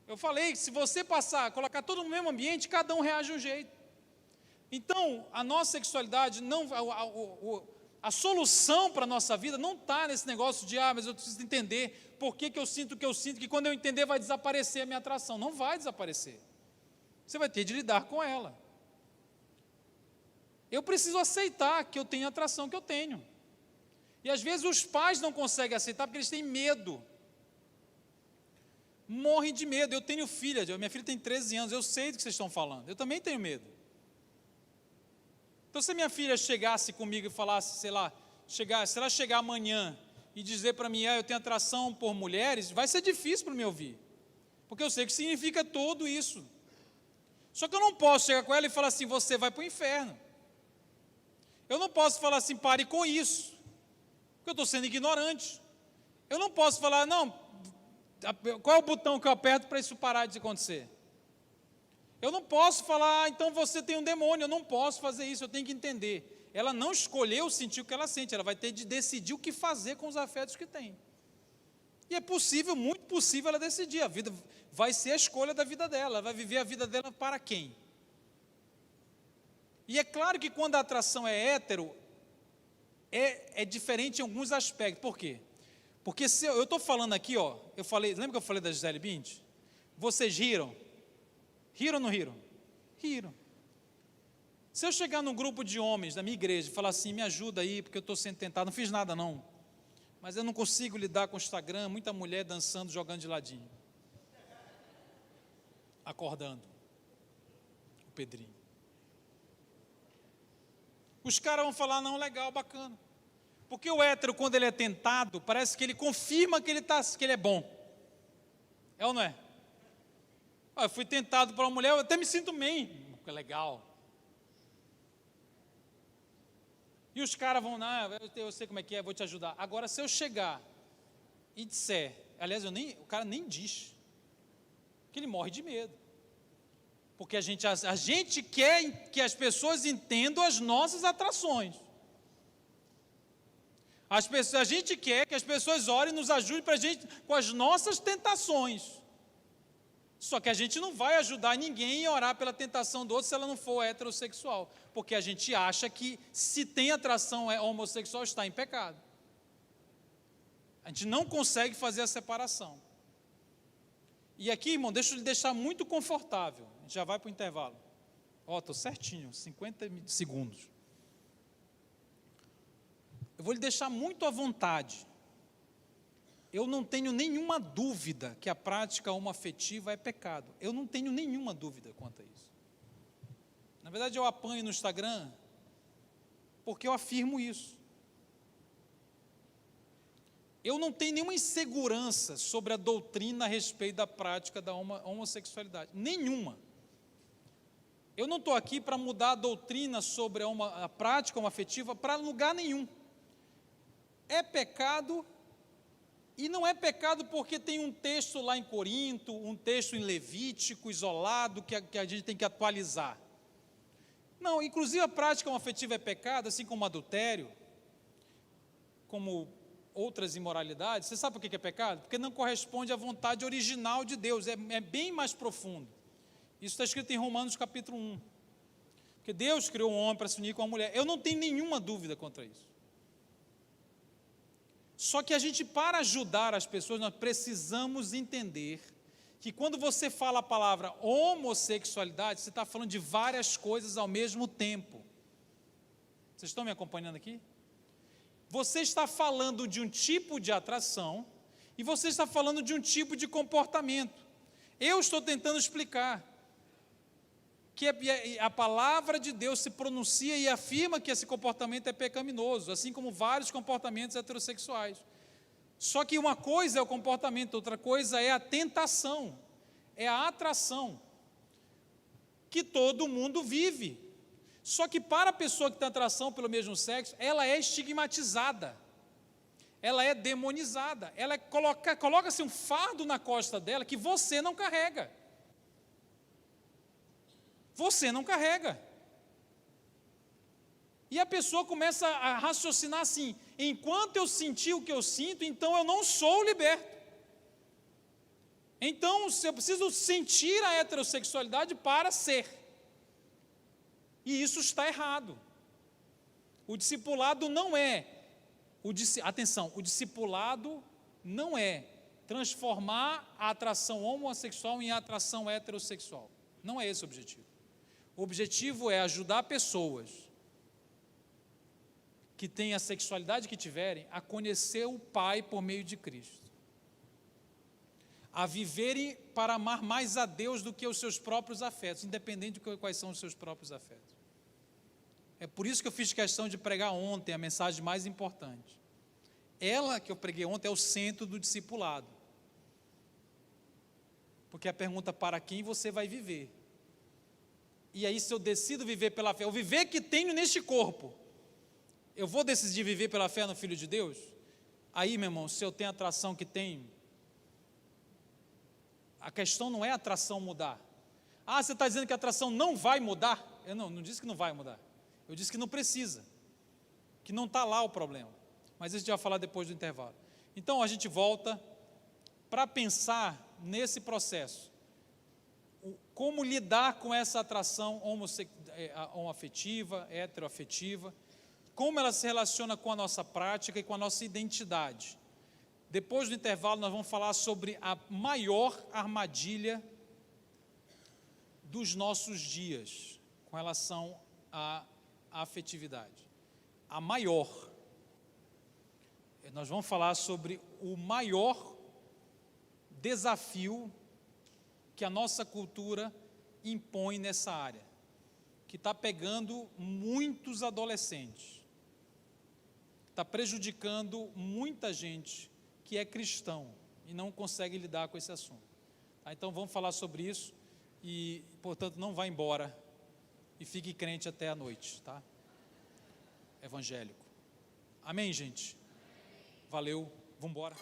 Eu falei que se você colocar todo no mesmo ambiente, cada um reage de um jeito. Então, a nossa sexualidade, a solução para a nossa vida não está nesse negócio de, mas eu preciso entender por que eu sinto o que eu sinto, que quando eu entender vai desaparecer a minha atração. Não vai desaparecer. Você vai ter de lidar com ela. Eu preciso aceitar que eu tenho a atração que eu tenho. E às vezes os pais não conseguem aceitar porque eles têm medo. Morrem de medo. Eu tenho filha, minha filha tem 13 anos, eu sei do que vocês estão falando. Eu também tenho medo. Então, se minha filha chegasse comigo e falasse, se ela chegar amanhã e dizer para mim, eu tenho atração por mulheres, vai ser difícil para me ouvir, porque eu sei que significa tudo isso. Só que eu não posso chegar com ela e falar assim, você vai para o inferno. Eu não posso falar assim, pare com isso, porque eu estou sendo ignorante. Eu não posso falar, não, qual é o botão que eu aperto para isso parar de acontecer? Eu não posso falar, então você tem um demônio, eu não posso fazer isso, eu tenho que entender. Ela não escolheu sentir o que ela sente, ela vai ter de decidir o que fazer com os afetos que tem. E é possível, muito possível ela decidir, a vida vai ser a escolha da vida dela, ela vai viver a vida dela para quem? E é claro que quando a atração é hétero, é diferente em alguns aspectos. Por quê? Porque se eu estou falando aqui, lembra que eu falei da Gisele Bündchen? Vocês riram? Riram ou não riram? Riram. Se eu chegar num grupo de homens da minha igreja e falar assim, me ajuda aí, porque eu estou sendo tentado, não fiz nada não, mas eu não consigo lidar com o Instagram, muita mulher dançando, jogando de ladinho, acordando, o Pedrinho. Os caras vão falar, não, legal, bacana, porque o hétero, quando ele é tentado, parece que ele confirma que ele é bom, é ou não é? Eu fui tentado por uma mulher, eu até me sinto bem, que legal. E os caras vão, eu sei como é que é, vou te ajudar. Agora, se eu chegar e disser, aliás, o cara nem diz, que ele morre de medo. Porque a gente quer que as pessoas entendam as nossas atrações. A gente quer que as pessoas orem e nos ajudem com as nossas tentações. Só que a gente não vai ajudar ninguém a orar pela tentação do outro se ela não for heterossexual, porque a gente acha que se tem atração homossexual está em pecado. A gente não consegue fazer a separação. E aqui, irmão, deixa eu lhe deixar muito confortável. A gente já vai para o intervalo. Estou certinho, 50 segundos. Eu vou lhe deixar muito à vontade. Eu não tenho nenhuma dúvida que a prática homoafetiva é pecado. Eu não tenho nenhuma dúvida quanto a isso. Na verdade, eu apanho no Instagram porque eu afirmo isso. Eu não tenho nenhuma insegurança sobre a doutrina a respeito da prática da homossexualidade. Nenhuma. Eu não estou aqui para mudar a doutrina sobre a prática homoafetiva para lugar nenhum. é pecado, e não é pecado porque tem um texto lá em Corinto, um texto em Levítico, isolado, que a gente tem que atualizar. Não, inclusive a prática homoafetiva é pecado, assim como o adultério, como outras imoralidades. Você sabe por que é pecado? Porque não corresponde à vontade original de Deus, é bem mais profundo. Isso está escrito em Romanos capítulo 1. Porque Deus criou um homem para se unir com uma mulher. Eu não tenho nenhuma dúvida contra isso. Só que a gente, para ajudar as pessoas, nós precisamos entender que quando você fala a palavra homossexualidade, você está falando de várias coisas ao mesmo tempo. Vocês estão me acompanhando aqui? Você está falando de um tipo de atração e você está falando de um tipo de comportamento. Eu estou tentando explicar que a palavra de Deus se pronuncia e afirma que esse comportamento é pecaminoso, assim como vários comportamentos heterossexuais. Só que uma coisa é o comportamento, outra coisa é a tentação, é a atração, que todo mundo vive. Só que para a pessoa que tem atração pelo mesmo sexo, ela é estigmatizada, ela é demonizada, ela coloca-se um fardo na costa dela que você não carrega. Você não carrega. E a pessoa começa a raciocinar assim: enquanto eu sentir o que eu sinto, então eu não sou liberto. Então, eu preciso sentir a heterossexualidade para ser. E isso está errado. O discipulado não é, atenção, o discipulado não é transformar a atração homossexual em atração heterossexual. Não é esse o objetivo. O objetivo é ajudar pessoas que têm a sexualidade que tiverem a conhecer o Pai por meio de Cristo, a viverem para amar mais a Deus do que os seus próprios afetos, independente de quais são os seus próprios afetos. É por isso que eu fiz questão de pregar ontem a mensagem mais importante. Ela que eu preguei ontem é o centro do discipulado, porque a pergunta: para quem você vai viver? E aí, se eu decido viver pela fé, o viver que tenho neste corpo, eu vou decidir viver pela fé no Filho de Deus? Aí, meu irmão, se eu tenho a atração que tenho, a questão não é a atração mudar. Ah, você está dizendo que a atração não vai mudar? Eu não disse que não vai mudar. Eu disse que não precisa, que não está lá o problema. Mas isso a gente vai falar depois do intervalo. Então, a gente volta para pensar nesse processo. Como lidar com essa atração homoafetiva, heteroafetiva, como ela se relaciona com a nossa prática e com a nossa identidade. Depois do intervalo, nós vamos falar sobre a maior armadilha dos nossos dias, com relação à afetividade. A maior. Nós vamos falar sobre o maior desafio que a nossa cultura impõe nessa área, que está pegando muitos adolescentes, está prejudicando muita gente que é cristão e não consegue lidar com esse assunto. Então vamos falar sobre isso e, portanto, não vá embora e fique crente até a noite, tá? Evangélico. Amém, gente? Valeu, vamos embora.